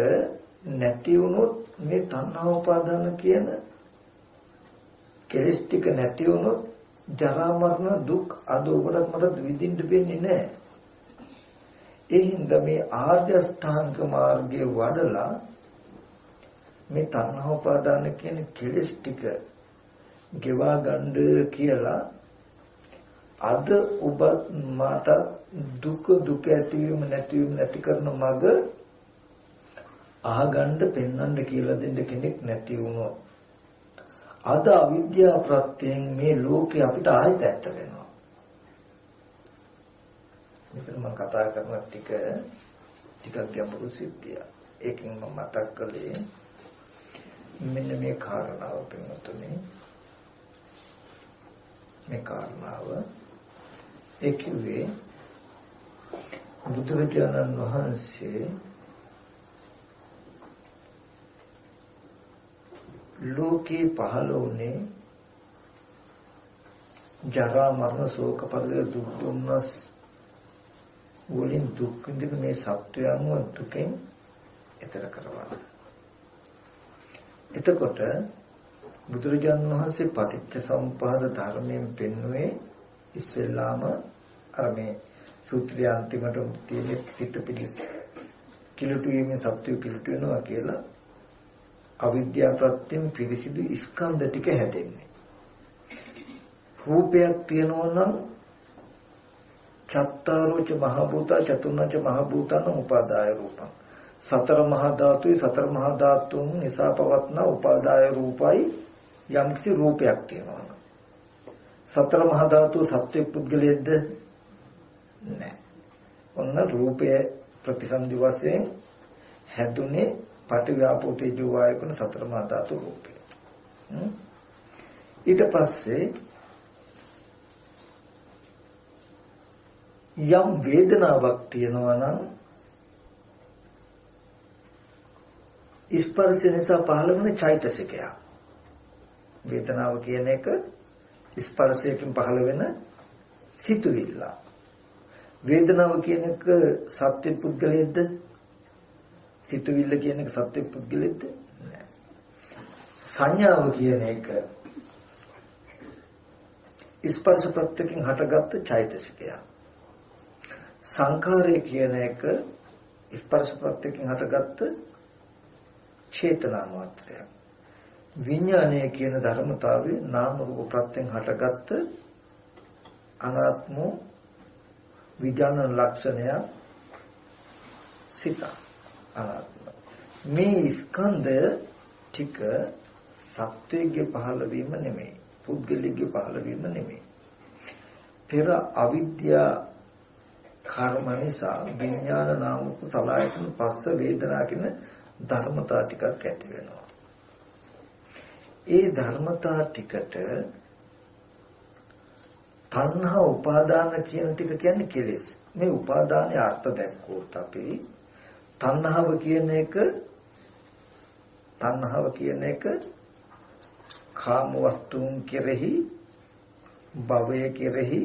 නැති වුණොත් මේ තණ්හා උපාදාන කියන කෙලෙස් ටික නැති වුණොත් ජරා මරණ දුක් අද ඔබට මට විඳින්න වෙන්නේ නැහැ. ඒ හින්දා මේ ආර්ය අෂ්ටාංග මාර්ගයේ වඩලා මේ තණ්හා උපාදාන කියන කෙලෙස් ටික ගෙවා ගන්න කියලා අද ඔබ මට දුක ඇතිවීම නැතිවීම නැති කරන මඟ අහගන්න පෙන්වන්න කියලා දෙන්න කෙනෙක් නැති වුණොත් අද අවිද්‍යාව ප්‍රත්‍යයෙන් මේ ලෝකේ අපිට ආයෙත් ඇත්ත වෙනවා. මෙතන මම කතා කරන ටිකක් ගැඹුරු සිද්ධිය. ඒකෙන් මම මතක් කළේ මෙන්න මේ කාරණාව පින්නතුනේ. මේ කාරණාව ඒ කිව්වේ බුදුරජාණන් වහන්සේ ලෝකේ පහළ වුණේ ජරා මරණ ශෝක පරිදේ දුක් දුම්නස් වලින් දුක් විඳින මේ සත්‍යයන්ව දුකෙන් එතර කරවන්න. එතකොට බුදුරජාණන් වහන්සේ පටිච්ච සමුප්පාද ධර්මයෙන් පෙන්වුවේ ඉස්සෙල්ලාම අර මේ සූත්‍රය අන්තිමට තියෙන සිත කිලුටු වීමේ සත්‍ය කිලුටු වෙනවා කියලා අවිද්‍යා ප්‍රත්‍යයෙන් පිරිසිදු ස්කන්ධ ටික හැදෙන්නේ. රූපයක් තියෙනවා නම් චත්තාරෝච මහ භූත චතුර්ණච මහ භූතන උපාදාය රූපං. සතර මහා ධාතුයි සතර මහා ධාතුන් නිසා පවත්න උපාදාය රූපයි යම්කිසි රූපයක් තියෙනවා නම් සතර මහා ධාතු සත්‍ය පුද්ගලයේද නැහැ. ඔන්න රූපයේ ප්‍රතිසන්දි වශයෙන් හැදුනේ පටිව්‍යාපෝ තේජෝ වායු කරන සතර මහා ධාතු රූපය. ඊට පස්සේ යම් වේදනාවක් තියෙනවා නම් ස්පර්ශ නිසා පහළ වෙන චෛතසිකය. වේදනාව කියන එක ස්පර්ශයෙන් පහළ වෙන සිතුවිල්ල. වේදනාව කියන එක සත්‍ය පුද්ගලයේද? සිතුවිල්ල කියන එක සත්‍ය පුද්ගලයේද? නෑ. සංඥාව කියන එක ස්පර්ශ ප්‍රත්‍යයෙන් හටගත්තු චෛතසිකය. සංඛාරය කියන එක ස්පර්ශ ප්‍රත්‍යයෙන් හටගත්තු චේතනා මාත්‍රයක්. විඥානය කියන ධර්මතාවය නාම රූප ප්‍රත්‍යයෙන් හටගත්තු අනාත්ම විඥාන ලක්ෂණය සිත අනාත්ම. මේ ස්කන්ධය ටික සත්‍යයේ පහළ වීම නෙමෙයි, පුද්ගලිකයේ පහළ වීම නෙමෙයි. පෙර අවිද්‍යා කර්ම නිසා විඥාන නාම සලආයතන පස්ස වේදනා කියන ධර්මතා ටිකක් ඇති වෙනවා. ඒ ධර්මතා ටිකට තණ්හා උපාදාන කියන ටික කියන්නේ කෙලෙස්. මේ උපාදානයේ අර්ථ දැක්කොත් අපි තණ්හාව කියන එක කාම වස්තුන් කෙරෙහි භවය කෙරෙහි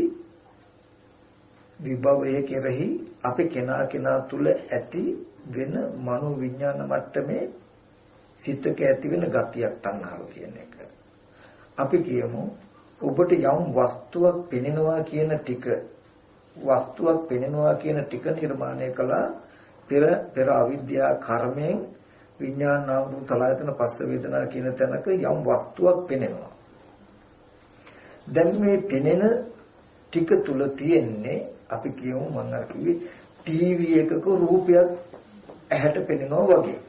විභවය කෙරෙහි අපි කෙනා තුල ඇති වෙන මනෝ විඥාන මට්ටමේ සිතක ඇති වෙන ගතියක් තණ්හාව කියන එක. අපි කියමු ඔබට යම් වස්තුවක් පෙනෙනවා කියන ටික නිර්මාණය කළා පෙර අවිද්‍යා කර්මයෙන් විඥාන නාම රූප සලආයතන පස්ස වේදනා කියන තැනක යම් වස්තුවක් පෙනෙනවා. දැන් මේ පෙනෙන ටික තුල තියෙන්නේ අපි කියමු මම අර කිව්වේ ටීවී එකක රූපයක් ඇහැට පෙනෙනවා වගේ.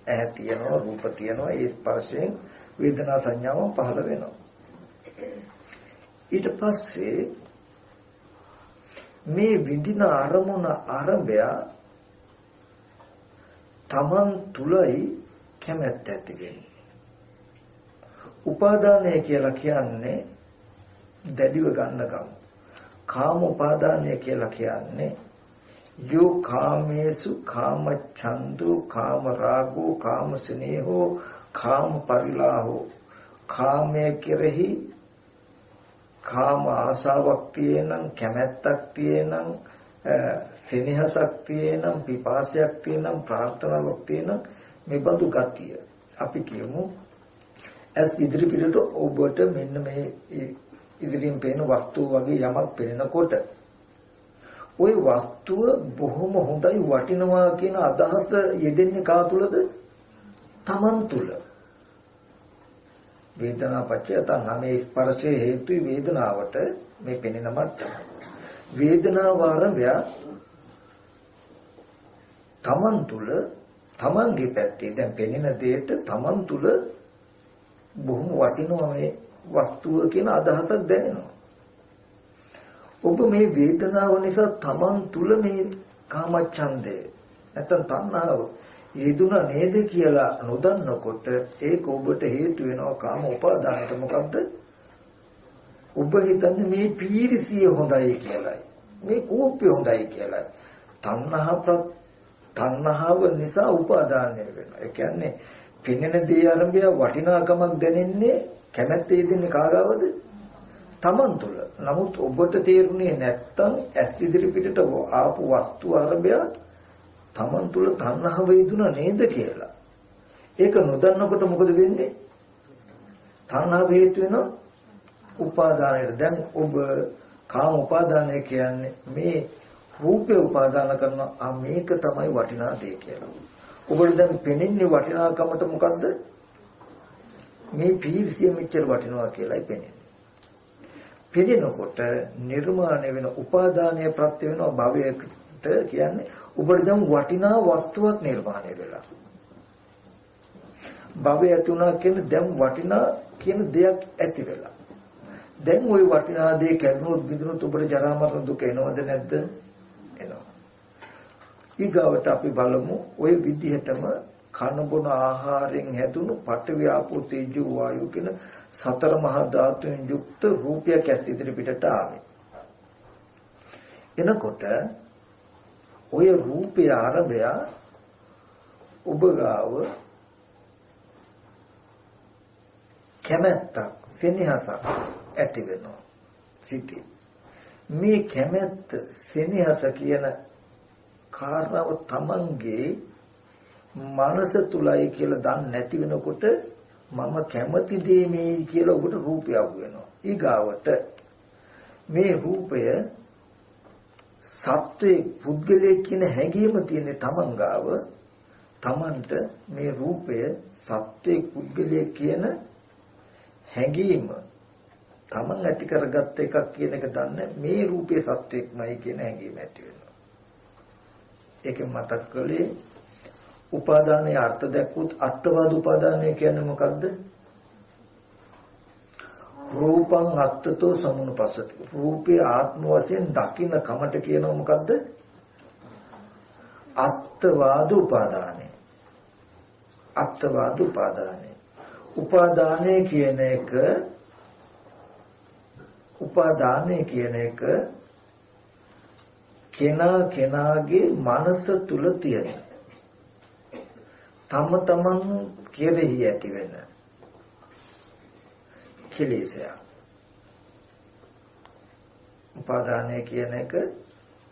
ඇහැ තියෙනවා රූප තියෙනවා ඒ ස්පර්ශයෙන් වේදනා සංඥාව පහළ වෙනවා. ඊට පස්සේ මේ විඳින අරමුණ ආරම්භය තමන් තුලයි කැමැත්ත ඇති වෙන්නේ. උපාදානය කියලා කියන්නේ දැඩිව ගන්නකම. කාම උපාදානය කියලා කියන්නේ යෝ කාමේසු කාම ඡන්தோ කාම රාගෝ කාම ස්නේහෝ කාම පරිලාහෝ කාමයේ කෙරෙහි කාම ආසාවක් තියෙනම් කැමැත්තක් තියෙනම් සෙනෙහසක් තියෙනම් පිපාසයක් තියෙනම් ප්‍රාර්ථනාවක් තියෙනම් මේ බඳු ගතිය අපි කියමු ඇස් ඉදිරි පිටට ඔබට මෙන්න මේ ඉදිරියෙන් පේන වස්තුව වගේ යමක් පේනකොට ওই වස්තුව බොහොම හොඳයි වටිනවා කියන අදහස යෙදෙන්නේ කා තුලද? තමන් තුල. වේදනාපච්චය තණ්හා මේ ස්පර්ශයේ හේතුයි වේදනාවට මේ පෙනෙන මට්ටම. වේදනාව ආරම්භය තමන් තුල තමන්ගේ පැත්තේ දැන් පෙනෙන දෙයට තමන් තුල බොහොම වටිනවා මේ වස්තුව කියන අදහසක් දැනෙනවා. ඔබ මේ වේදනාව නිසා තමන් තුල මේ කාමච්ඡන්දය නැත්නම් තණ්හාව යෙදුණා නේද කියලා නොදන්නකොට ඒක ඔබට හේතු වෙනවා කාම උපාදානයට. මොකද්ද? ඔබ හිතන්නේ මේ පීරිසිය හොඳයි කියලායි. මේ කෝපය හොඳයි කියලායි. තණ්හාව නිසා උපාදානය වෙනවා. ඒ කියන්නේ පෙනෙන දේ ආරම්භය වටිනාකමක් දැනෙන්නේ කැමැත්ත යෙදෙන්නේ කාගාවද? Taman තුල. නමුත් ඔබට තේරුනේ නැත්තම් ඇස් ඉදිරි පිටට ආපු වස්තු ආරම්භය Taman තුල තණ්හාව යෙදුණා නේද කියලා. ඒක නොදන්නකොට මොකද වෙන්නේ? තණ්හාව හේතු වෙනවා උපාදානයට. දැන් ඔබ කාම උපාදානය කියන්නේ මේ රූපේ උපාදාන කරන මේක තමයි වටිනා දේ කියලා. ඔබට දැන් පෙනෙන්නේ වටිනාකමට මොකද්ද? මේ පීර්සිය මෙච්චර වටිනවා කියලායි පෙනෙන්නේ. පෙනෙනකොට නිර්මාණය වෙන උපාදානය ප්‍රත්‍ය වෙනවා භවයට කියන්නේ ඔබට දැන් වටිනා වස්තුවක් නිර්මාණය වෙලා. භවය තුනා කියන දැන් වටිනා කියන දෙයක් ඇති වෙලා. දැන් ওই වටිනා දේ කැඩුණොත් බිඳුනොත් ඔබට ජරා මරණ දුක එනවද නැද්ද? එනවා. ඊගාවට අපි බලමු ওই විදිහටම කන බොන ආහාරයෙන් හැදුණු පඨවි ආපෝ තේජෝ වායු කියන සතර මහා ධාතුන් යුක්ත රූපයක් ඇස් ඉදිරි පිටට ආවේ. එනකොට ඔය රූපේ ආරම්භය ඔබ ගාව කැමැත්තක් සෙනෙහසක් ඇති වෙනවා සිටි. මේ කැමැත්ත සෙනෙහස කියන කාරණාව තමන්ගේ මනස තුලයි කියලා දන්නේ නැති වෙනකොට මම කැමති දේ මේ කියලා ඔබට රූපය අහු වෙනවා. ඊගාවට මේ රූපය සත්වයේ පුද්ගලයේ කියන හැඟීම තියෙන තමන් ගාව තමන්ට මේ රූපය සත්වයේ පුද්ගලයේ කියන හැඟීම තමන් ඇති කරගත්ත එකක් කියන එක දන්නේ මේ රූපේ සත්වයක්මයි කියන හැඟීම ඇති වෙනවා. ඒකෙන් මතක් කළේ උපාදානයේ අර්ථ දැක්වුත් අත්වාද උපාදානය කියන්නේ මොකද්ද? රූපං අත්තතෝ සමුනුපස්සති. රූපේ ආත්ම වශයෙන් දකින්න කමට කියනවා මොකද්ද? අත්වාද උපාදානය. අත්වාද උපාදානය. උපාදානය කියන එක කෙනාගේ මනස තුල තියෙන තම තමන් කෙරෙහි ඇති වෙන කෙලෙසය. උපාදානය කියන එක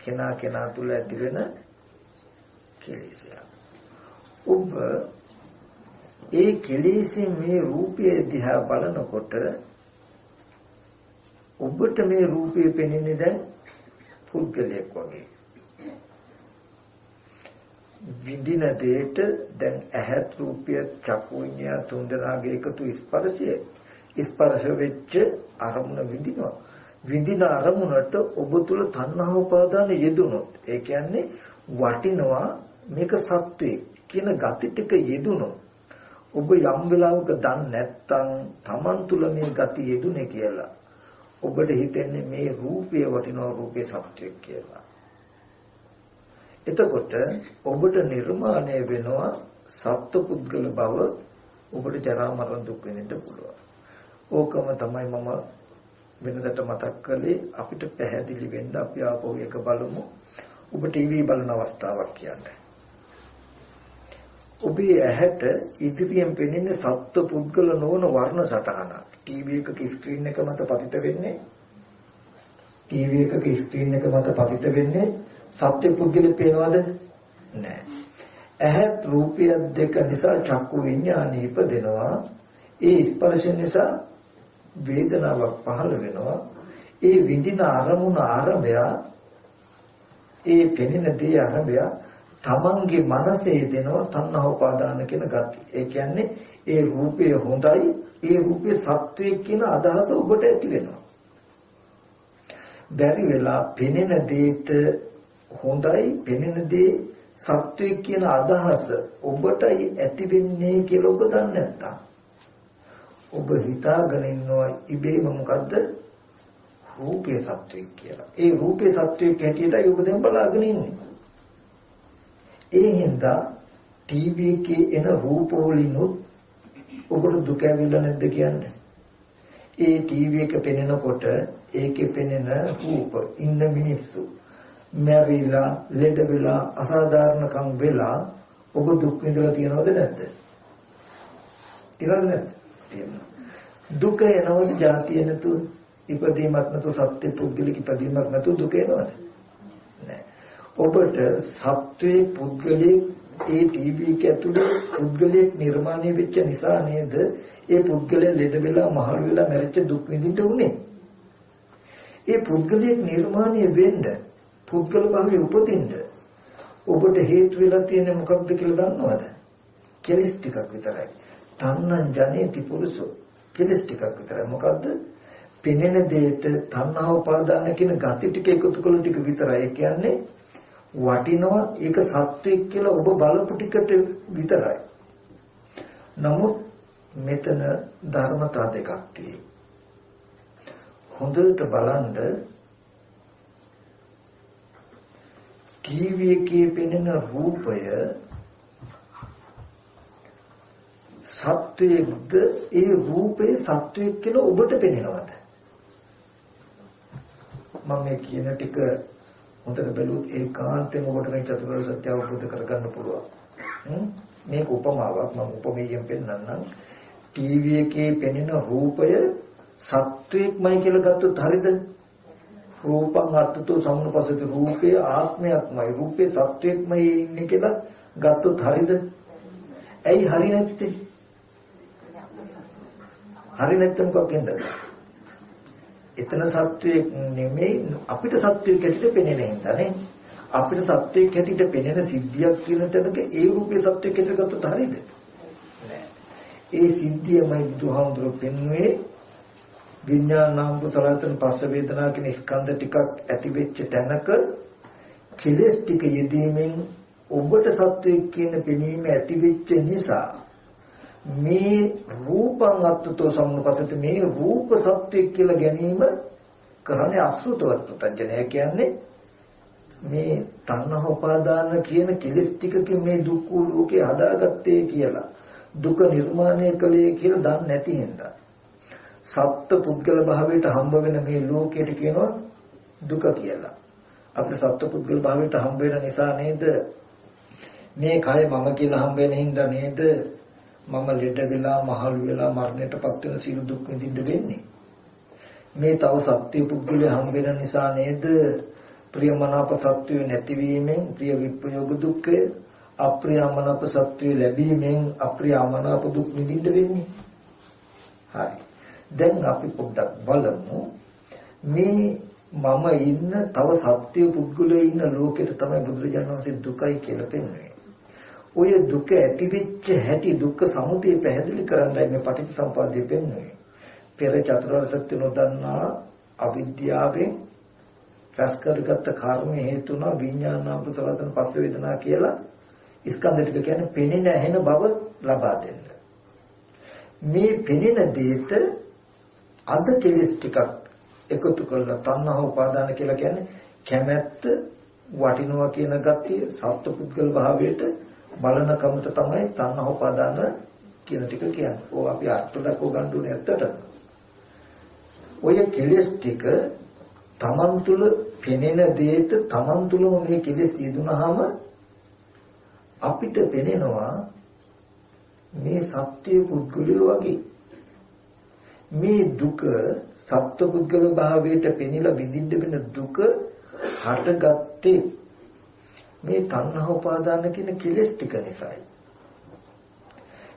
කෙනා තුල ඇති වෙන කෙලෙසය. ඔබ ඒ කෙලෙසෙ මේ රූපය දිහා බලනකොට ඔබට මේ රූපය පෙනෙන්නේ දැන් පුද්ගලයෙක් වගේ. විඳින දෙයට දැන් ඇහත් රූපය චක්කු විඤ්ඤාණ තුන්දෙනාගේ එකතු ස්පර්ශ වෙච්ච අරමුණ විඳිනවා. විඳින අරමුණට ඔබ තුල තණ්හා උපාදාන යෙදුනොත් ඒ කියන්නේ වටිනවා මේක සත්‍යය කියන gati ටික යෙදුනොත් ඔබ යම් වෙලාවක දන්නේ නැත්නම් Taman තුල මේ gati යෙදුනේ කියලා ඔබට හිතෙන්නේ මේ රූපය වටිනවා රූපේ සත්‍යය කියලා. එතකොට ඔබට නිර්මාණය වෙනවා සත්පුද්ගල බව. ඔබට ජරා මරණ දුක් වෙන්න පුළුවන්. ඕකම තමයි මම වෙනදට මතක් කළේ. අපිට පැහැදිලි වෙන්න අපි ආපහු එක බලමු. ඔබ ටීවී බලන අවස්ථාවක් කියන්නේ. ඔබේ ඇහැට ඉදිරියෙන් පෙනෙන සත්පුද්ගල නොවන වර්ණ සටහනක්. ටීවී එකක ස්ක්‍රීන් එක මත පතිත වෙන්නේ සත්‍ය පුද්ගලෙ පේනවද? නැහැ. ඇහත් රූපය දෙක නිසා චක්කු විඤ්ඤාණය ඉපදෙනවා. ඒ ස්පර්ශ නිසා වේදනාවක් පහළ වෙනවා. ඒ විඳින අරමුණ ආරම්භය ඒ පෙනෙන දේ ආරම්භය තමන්ගේ මනසේ දෙනවා තණ්හා උපාදාන කියන ගති. ඒ කියන්නේ ඒ රූපය හොඳයි, ඒ රූපේ සත්‍යය කියන අදහස ඔබට ඇති වෙනවා. බැරි වෙලා පෙනෙන දෙයට හොඳයි, පෙනෙන දේ සත්‍යය කියන අදහස ඔබටයි ඇති වෙන්නේ කියලා ඔබ දන්නේ නැත්තම් ඔබ හිතාගෙන ඉන්නවා ඉබේම මොකද්ද? රූපේ සත්‍යය කියලා. ඒ රූපේ සත්‍යය කැටියටයි ඔබ දැන් බලාගෙන ඉන්නේ. ඒ හින්දා ටීවී එකේ එන රූපවලිනුත් ඔබට දුක ඇවිල්ලා නැද්ද කියන්නේ? ඒ ටීවී එක පෙනෙනකොට ඒකේ පෙනෙන රූප ඉන්න මිනිස්සු මැරිලා, ලෙඩ වෙලා, අසාධාරණකම් වෙලා ඔබ දුක් විඳලා තියනවද නැද්ද? තියනවද නැද්ද? තියෙනවා. දුක එනවද ජාතිය නැතුව? ඉපදීමක් නැතුව සත්‍ය පුද්ගලික ඉපදීමක් නැතුව දුක එනවද? නෑ. ඔබට සත්වයේ පුද්ගලික ඒ ටීවී එක ඇතුලේ පුද්ගලික නිර්මාණය වෙච්ච නිසා නේද ඒ පුද්ගලයා ලෙඩ වෙලා මහලු වෙලා මැරිච්ච දුක් විඳින්න උනේ. ඒ පුද්ගලික නිර්මාණය වෙන්න පුද්ගල භාවයේ උපදින්න ඔබට හේතු වෙලා තියෙන්නේ මොකක්ද කියලා දන්නවද? කෙලස් ටිකක් විතරයි. තණ්හං ජනේති පුරුෂෝ. කෙලස් ටිකක් විතරයි. මොකද්ද? පෙනෙන දෙයට තණ්හා උපාදාන කියන gati ටික එකතු කළ ටික විතරයි. ඒ කියන්නේ වටිනවා ඒක සත්‍යයක් කියලා ඔබ බලපු ටිකට විතරයි. නමුත් මෙතන ධර්මතා දෙකක් තියෙනවා. හොඳට බලන්න ටීවී එකේ පෙනෙන රූපය සත්‍යයක්ද ඒ රූපේ සත්‍යයක් කියලා ඔබට පෙනෙනවද? මම මේ කියන ටික හොඳට බැලුවොත් ඒකාන්තයෙන් ඔබට මේ චතුරාර්ය සත්‍ය අවබෝධ කරගන්න පුළුවන්. මේක උපමාවක් මම උපමේයයෙන් පෙන්නන්නම්. ටීවී එකේ පෙනෙන රූපය සත්‍යයක්මයි කියලා ගත්තොත් හරියද? රූපං අත්තතෝ සම්නුපස්සති රූපේ ආත්මයක්මයි රූපේ සත්‍යයක්මයි ඉන්නේ කියලා ගත්තොත් හරියද? ඇයි හරි නැත්තේ? හරි නැත්නම් මොකක්ද? එතන සත්‍යයක් නෙමෙයි අපිට සත්‍යයක් හැටියට පෙනෙන හින්දානේ. අපිට සත්‍යයක් හැටියට පෙනෙන සිද්ධියක් කියන තැනක ඒ රූපේ සත්‍යයක් හැටියට ගත්තොත් හරියද? නෑ. ඒ සිද්ධියමයි බුදුහාමුදුරුවෝ පෙන්වුවේ විඥානාංග සලතන පස්ස වේදනා කියන ස්කන්ධ ටිකක් ඇති වෙච්ච තැනක කෙලස් ටික යෙදීමෙන් ඔබට සත්‍යයක් කියන පෙනීම ඇති වෙච්ච නිසා මේ රූපං අත්තතෝ සම්නුපස්සති මේ රූප සත්‍යයක් කියලා ගැනීම කරන්නේ අසෘතවත් පුතඥය කියන්නේ මේ තණ්හා උපාදාන කියන කෙලස් ටිකකින් මේ දුක්ඛ ලෝකේ හදාගත්තේ කියලා දුක නිර්මාණය කළේ කියලා දන්නේ නැති හින්දා සත්ත්ව පුද්ගල භාවයට හම්බ වෙන මේ ලෝකයට කියනවා දුක කියලා. අපිට සත්ත්ව පුද්ගල භාවයට හම්බ වෙන නිසා නේද මේ කය මම කියලා හම්බ වෙන හින්දා නේද මම ලෙඩ වෙලා මහලු වෙලා මරණයටපත් වෙන සියලු දුක් විඳින්න වෙන්නේ. මේ තව සත්‍ය පුද්ගලයා හම්බ වෙන නිසා නේද ප්‍රියමනාප සත්‍යය නැතිවීමෙන් ප්‍රිය විප්‍රයෝග දුක්ඛය අප්‍රියමනාප සත්‍යය ලැබීමෙන් අප්‍රියමනාප දුක් විඳින්න වෙන්නේ. හරි. දැන් අපි පොඩ්ඩක් බලමු මේ මම ඉන්න තව සත්‍ය පුද්ගලයා ඉන්න ලෝකෙට තමයි බුදුරජාණන් වහන්සේ දුකයි කියලා පෙන්වන්නේ. ඔය දුක ඇතිවෙච්ච හැටි දුක්ඛ සමුදය පැහැදිලි කරන්නයි මේ පටිච්චසමුප්පාදය පෙන්වන්නේ. පෙර චතුරාර්ය සත්‍ය නොදන්නා අවිද්‍යාවෙන් රැස් කරගත්ත කර්ම හේතුණා විඥානාංග සලතන පස්ස වේදනා කියලා ස්කන්ධ ටික කියන්නේ පෙනෙන ඇහෙන බව ලබා දෙන්න. මේ පෙනෙන දෙයට අද කෙලස් ටිකක් එකතු කරලා තණ්හා උපාදාන කියලා කියන්නේ කැමැත්ත වටිනවා කියන ගතිය සත්පුද්ගල භාවයට බලන කමත තමයි තණ්හා උපාදාන කියන ටික කියන්නේ. ඕක අපි අර්ථ දක්ව ගන්න ඕනේ ඇත්තට. ඔය කෙලස් ටික තමන් තුළ පෙනෙන දෙයට තමන් තුළම මේ කෙලස් යෙදුනහම අපිට පෙනෙනවා මේ සත්‍ය පුද්ගලයෝ වගේ මේ දුක සත්ව පුද්ගල භාවයට පෙනිලා විඳින්න වෙන දුක හටගත්තේ මේ තණ්හා උපාදාන කියන කෙලෙස් ටික නිසායි.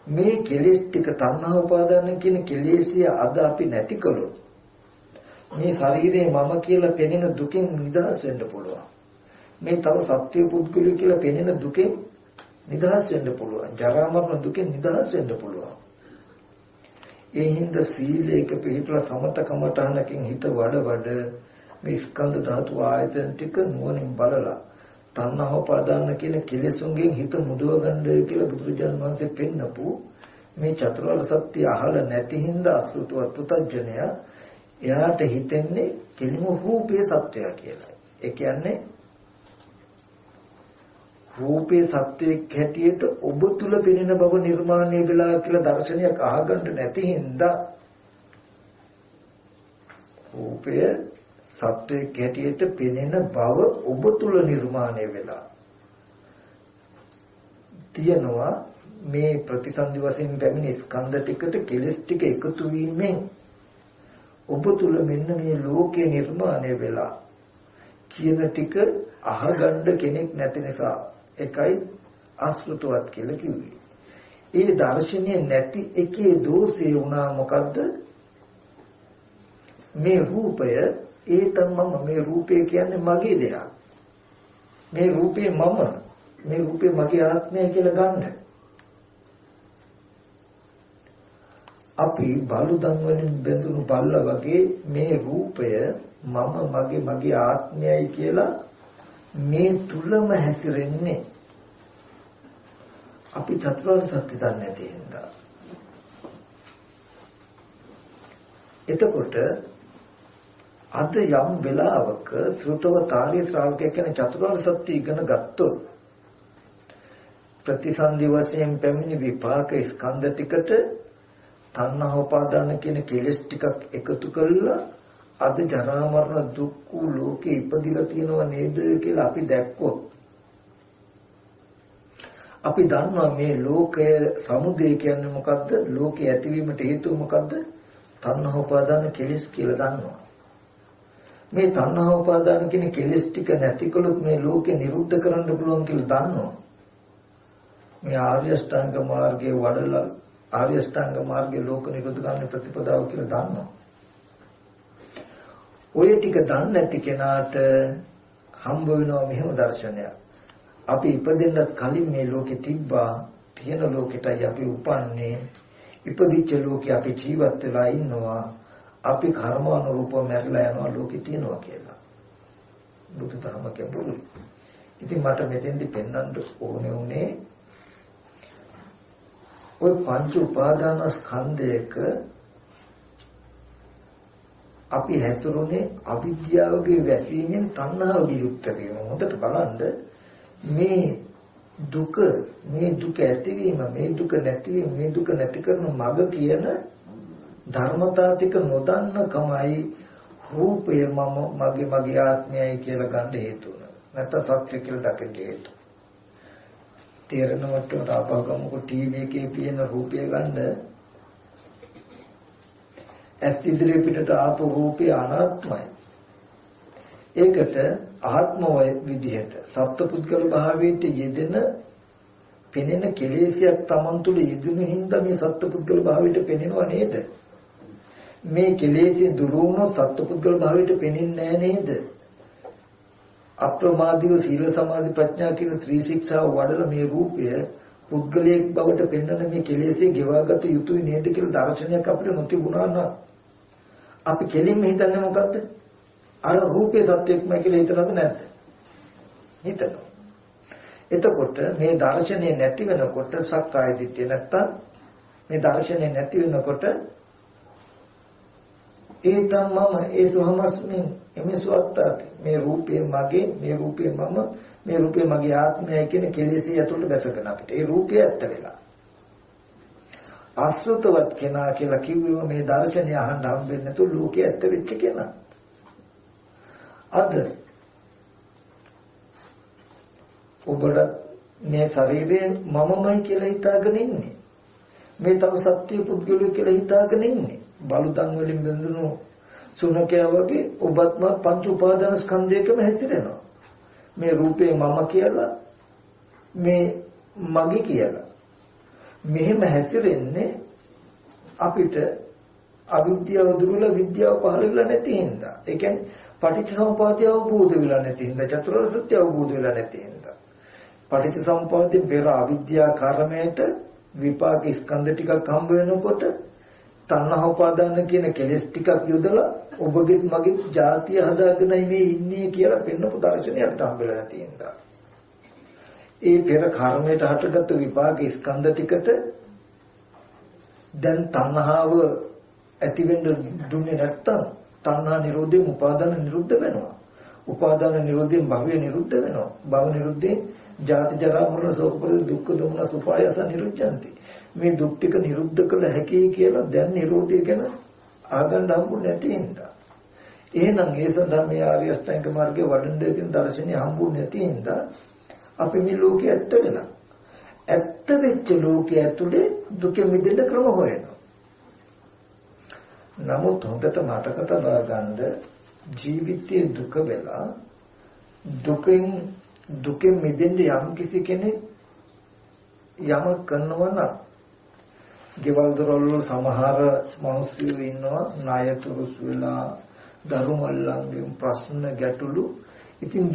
මේ කෙලෙස් ටික තණ්හා උපාදාන කියන කෙලෙසිය අද අපි නැති කළොත් මේ ශරීරේ මම කියලා පෙනෙන දුකෙන් නිදහස් වෙන්න පුළුවන්. මේ තව සත්‍ය පුද්ගලයෝ කියලා පෙනෙන දුකෙන් නිදහස් වෙන්න පුළුවන්. ජරා මරණ දුකෙන් නිදහස් වෙන්න පුළුවන්. ඒ හින්දා සීලයක පිළිපලා සමතකමටහනකින් හිත වඩ මේ ස්කන්ධ ධාතු ආයතන ටික නුවණින් බලලා තණ්හා උපාදාන කියන කෙලෙසුන්ගෙන් හිත මුදව ගන්න කියලා බුදුරජාණන් වහන්සේ පෙන්නපු මේ චතුරාර්ය සත්‍ය අහලා නැති හින්දා අසෘතවත් පුතඥයා එයාට හිතෙන්නේ කෙලිම රූපේ සත්‍යය කියලා. ඒ කියන්නේ රූපේ සත්‍යයක් හැටියට ඔබ තුල පෙනෙන බව නිර්මාණය වෙලා කියලා දර්ශනයක් අහගන්න නැති හින්දා රූපය සත්‍යයක් හැටියට පෙනෙන බව ඔබ තුල නිර්මාණය වෙලා තියනවා මේ ප්‍රතිසන්දි වශයෙන් පැමිණි ස්කන්ධ ටිකට කෙලස් ටික එකතු වීමෙන් ඔබ තුල මෙන්න මේ ලෝකේ නිර්මාණය වෙලා කියන ටික අහගන්න කෙනෙක් නැති නිසා එකයි අසෘතවත් කියලා කිව්වේ. ඒ දර්ශනීය නැති එකේ දෝෂය වුණා මොකද්ද? මේ රූපය ඒ තමම මේ රූපය කියන්නේ මගේ දෙයක්. මේ රූපේ මම මේ රූපේ මගේ ආත්මය කියලා ගන්න. අපි බලුදන් වලින් බැඳුණු බල්ලා වගේ මේ රූපය මම මගේ ආත්මයයි කියලා මේ තුලම හැසිරෙන්නේ. අපි චතුරාර්ය සත්‍ය දන්නේ නැති හින්දා. එතකොට අද යම් වෙලාවක සෘතවතාරී ශ්‍රාවකයෙක් කියන චතුරාර්ය සත්‍ය ඉගෙන ගත්තොත් ප්‍රතිසන්දි වශයෙන් පැමිණි විපාක ස්කන්ධ ටිකට තණ්හා උපාදාන කියන කෙලෙස් ටිකක් එකතු කරලා අද ජරා මරණ දුක් වූ ලෝකේ ඉපදිලා තියෙනව නේද කියලා අපි දැක්කොත් අපි දන්නවා මේ ලෝකය සමුදය කියන්නේ මොකද්ද? ලෝකේ ඇතිවීමට හේතුව මොකද්ද? තණ්හා උපාදාන කෙලෙස් කියලා දන්නවා. මේ තණ්හා උපාදාන කියන කෙලෙස් ටික නැතිකොලොත් මේ ලෝකේ නිරුද්ධ කරන්න පුළුවන් කියලා දන්නවා. මේ ආර්ය අෂ්ටාංග මාර්ගයේ වඩලා ආර්ය අෂ්ටාංග මාර්ගයේ ලෝක නිරුද්ධ කරන්න ප්‍රතිපදාව කියලා දන්නවා. ඔය ටික දන්නේ නැති කෙනාට හම්බ වෙනවා මෙහෙම දර්ශනයක්. අපි ඉපදෙන්නත් කලින් මේ ලෝකෙ තිබ්බා, තියෙන ලෝකෙටයි අපි උපන්නේ. ඉපදිච්ච ලෝකෙ අපි ජීවත් වෙලා ඉන්නවා. අපි කර්මානුරූපව මැරිලා යනවා ලෝකෙ තියෙනවා කියලා. බුදුදහම කියපුවා. ඉතින් මට මෙතෙන්දි පෙන්වන්න ඕනේ උනේ ඔය පංච උපාදාන ස්කන්ධයක අපි හැසිරුනේ අවිද්‍යාවගේ වැසීමෙන් තණ්හාවගේ යුක්ත වීම. හොඳට බලන්න මේ දුක ඇතිවීම, මේ දුක නැතිවීම, මේ දුක නැති කරන මඟ කියන ධර්මතා ටික නොදන්නකමයි රූපය මගේ ආත්මයයි කියලා ගන්න හේතු වෙනවා. නැත්නම් සත්‍ය කියලා දකින්න හේතු. තේරෙනවට රාපගමක ටීවී එකේ පියන රූපය ගන්න ඇස් ඉදිරිය පිටට ආපු රූපය අනාත්මයි. ඒකට ආත්මවය විදිහට සත්පුද්ගල භාවයට යෙදෙන පෙනෙන කෙලෙසියක් Taman තුල යෙදුණු හින්දා මේ සත්පුද්ගල භාවයට පෙනෙනව නේද? මේ කෙලෙසිය දුරු වුණොත් සත්පුද්ගල භාවයට පෙනෙන්නේ නැහැ නේද? අප්‍රමාදීව සීල සමාධි ප්‍රඥා කියන ත්‍රි ශික්ෂාව වඩලා මේ රූපය පුද්ගලයෙක් බවට පෙන්වන මේ කෙලෙසිය ගෙවාගත යුතුයි නේද කියලා දර්ශනයක් අපිට නොතිබුණා නම් අපි කෙලින්ම හිතන්නේ මොකද්ද? අර රූපේ සත්‍යයක්ම කියලා හිතනවද නැද්ද? හිතනවා. එතකොට මේ දර්ශනය නැති වෙනකොට සක්කාය දිට්ඨිය නැත්තම් මේ දර්ශනය නැති වෙනකොට ඒ තමම ඒ සෝමස්මින් එමෙසු අත්තාති මේ රූපේ මගේ, මේ රූපේ මම, මේ රූපේ මගේ ආත්මයයි කියන කෙලෙසිය ඇතුළට දැසගෙන අපිට ඒ රූපය ඇත්ත වෙලා ආශ්‍රිතවත් කෙනා කියලා කිව්වෙම මේ දර්ශනය අහන්න හම්බෙන්නේ නැතු ලෝකයේ ඇත්ත වෙච්ච කෙනා. අද ඔබට මේ ශරීරය මමමයි කියලා හිතාගෙන ඉන්නේ. මේ තව සත්‍ය පුද්ගලයෙක් කියලා හිතාගෙන ඉන්නේ. බලුතන් වලින් බඳුණු සුනකයා වගේ ඔබත්ම පංච උපාදාන ස්කන්ධයකම හැසිරෙනවා. මේ රූපේ මම කියලා, මේ මගේ කියලා. මෙහෙම හැසිරෙන්නේ අපිට අවිද්‍යාව දුරුලා විද්‍යාව පහළ වෙලා නැති හින්දා. ඒ කියන්නේ පටිච්චසමුප්පාදය අවබෝධ වෙලා නැති හින්දා, චතුරාර්ය සත්‍ය අවබෝධ වෙලා නැති හින්දා. පටිච්චසමුප්පාදයෙන් පෙර අවිද්‍යා කර්මයට විපාක ස්කන්ධ ටිකක් හම්බ වෙනකොට තණ්හා උපාදාන කියන කෙලෙස් ටිකක් යොදලා ඔබගෙත් මගෙත් ಜಾතිය හදාගෙනයි මේ ඉන්නේ කියලා පෙන්වපු දර්ශනයක් හම්බෙලා නැති හින්දා. ඒ පෙර කර්මයට හටගත්තු විපාක ස්කන්ධ ටිකට දැන් තණ්හාව ඇති වෙන්න දුන්නේ නැත්තම් තණ්හා නිරෝධයෙන් උපාදාන නිරුද්ධ වෙනවා. උපාදාන නිරෝධයෙන් භවය නිරුද්ධ වෙනවා. භව නිරුද්ධයෙන් ජාති ජරා මරණ ශෝක පරිදේ දුක්ඛ දෝමනස් උපායස නිරුද්ධಂತಿ. මේ දුක් ටික නිරුද්ධ කළ හැකි කියලා දැන් නිරෝධය ගැන ආගන්න හම්බුනේ නැති හින්දා. එහෙනම් ඒ සඳහා මේ ආර්ය අෂ්ටාංග මාර්ගයේ වඩන්න කියන දර්ශනය හම්බුනේ නැති හින්දා අපි මේ ලෝකයේ ඇත්ත වෙලා. ඇත්ත වෙච්ච ලෝකයේ ඇතුලේ දුකෙන් මිදෙන්න ක්‍රම හොයනවා. නමුත් හොඳට මතක තබා ගන්න ජීවිතයේ දුක වෙලා දුකෙන් මිදෙන්න යම් කිසි කෙනෙක් යමක් කරනවා නම් ගෙවල් දොරවල් සමහර මිනිස්සු ඉන්නවා ණයතුරුස් වෙලා දරුමල්ලන්ගෙන් ප්‍රශ්න ගැටලු. ඉතින්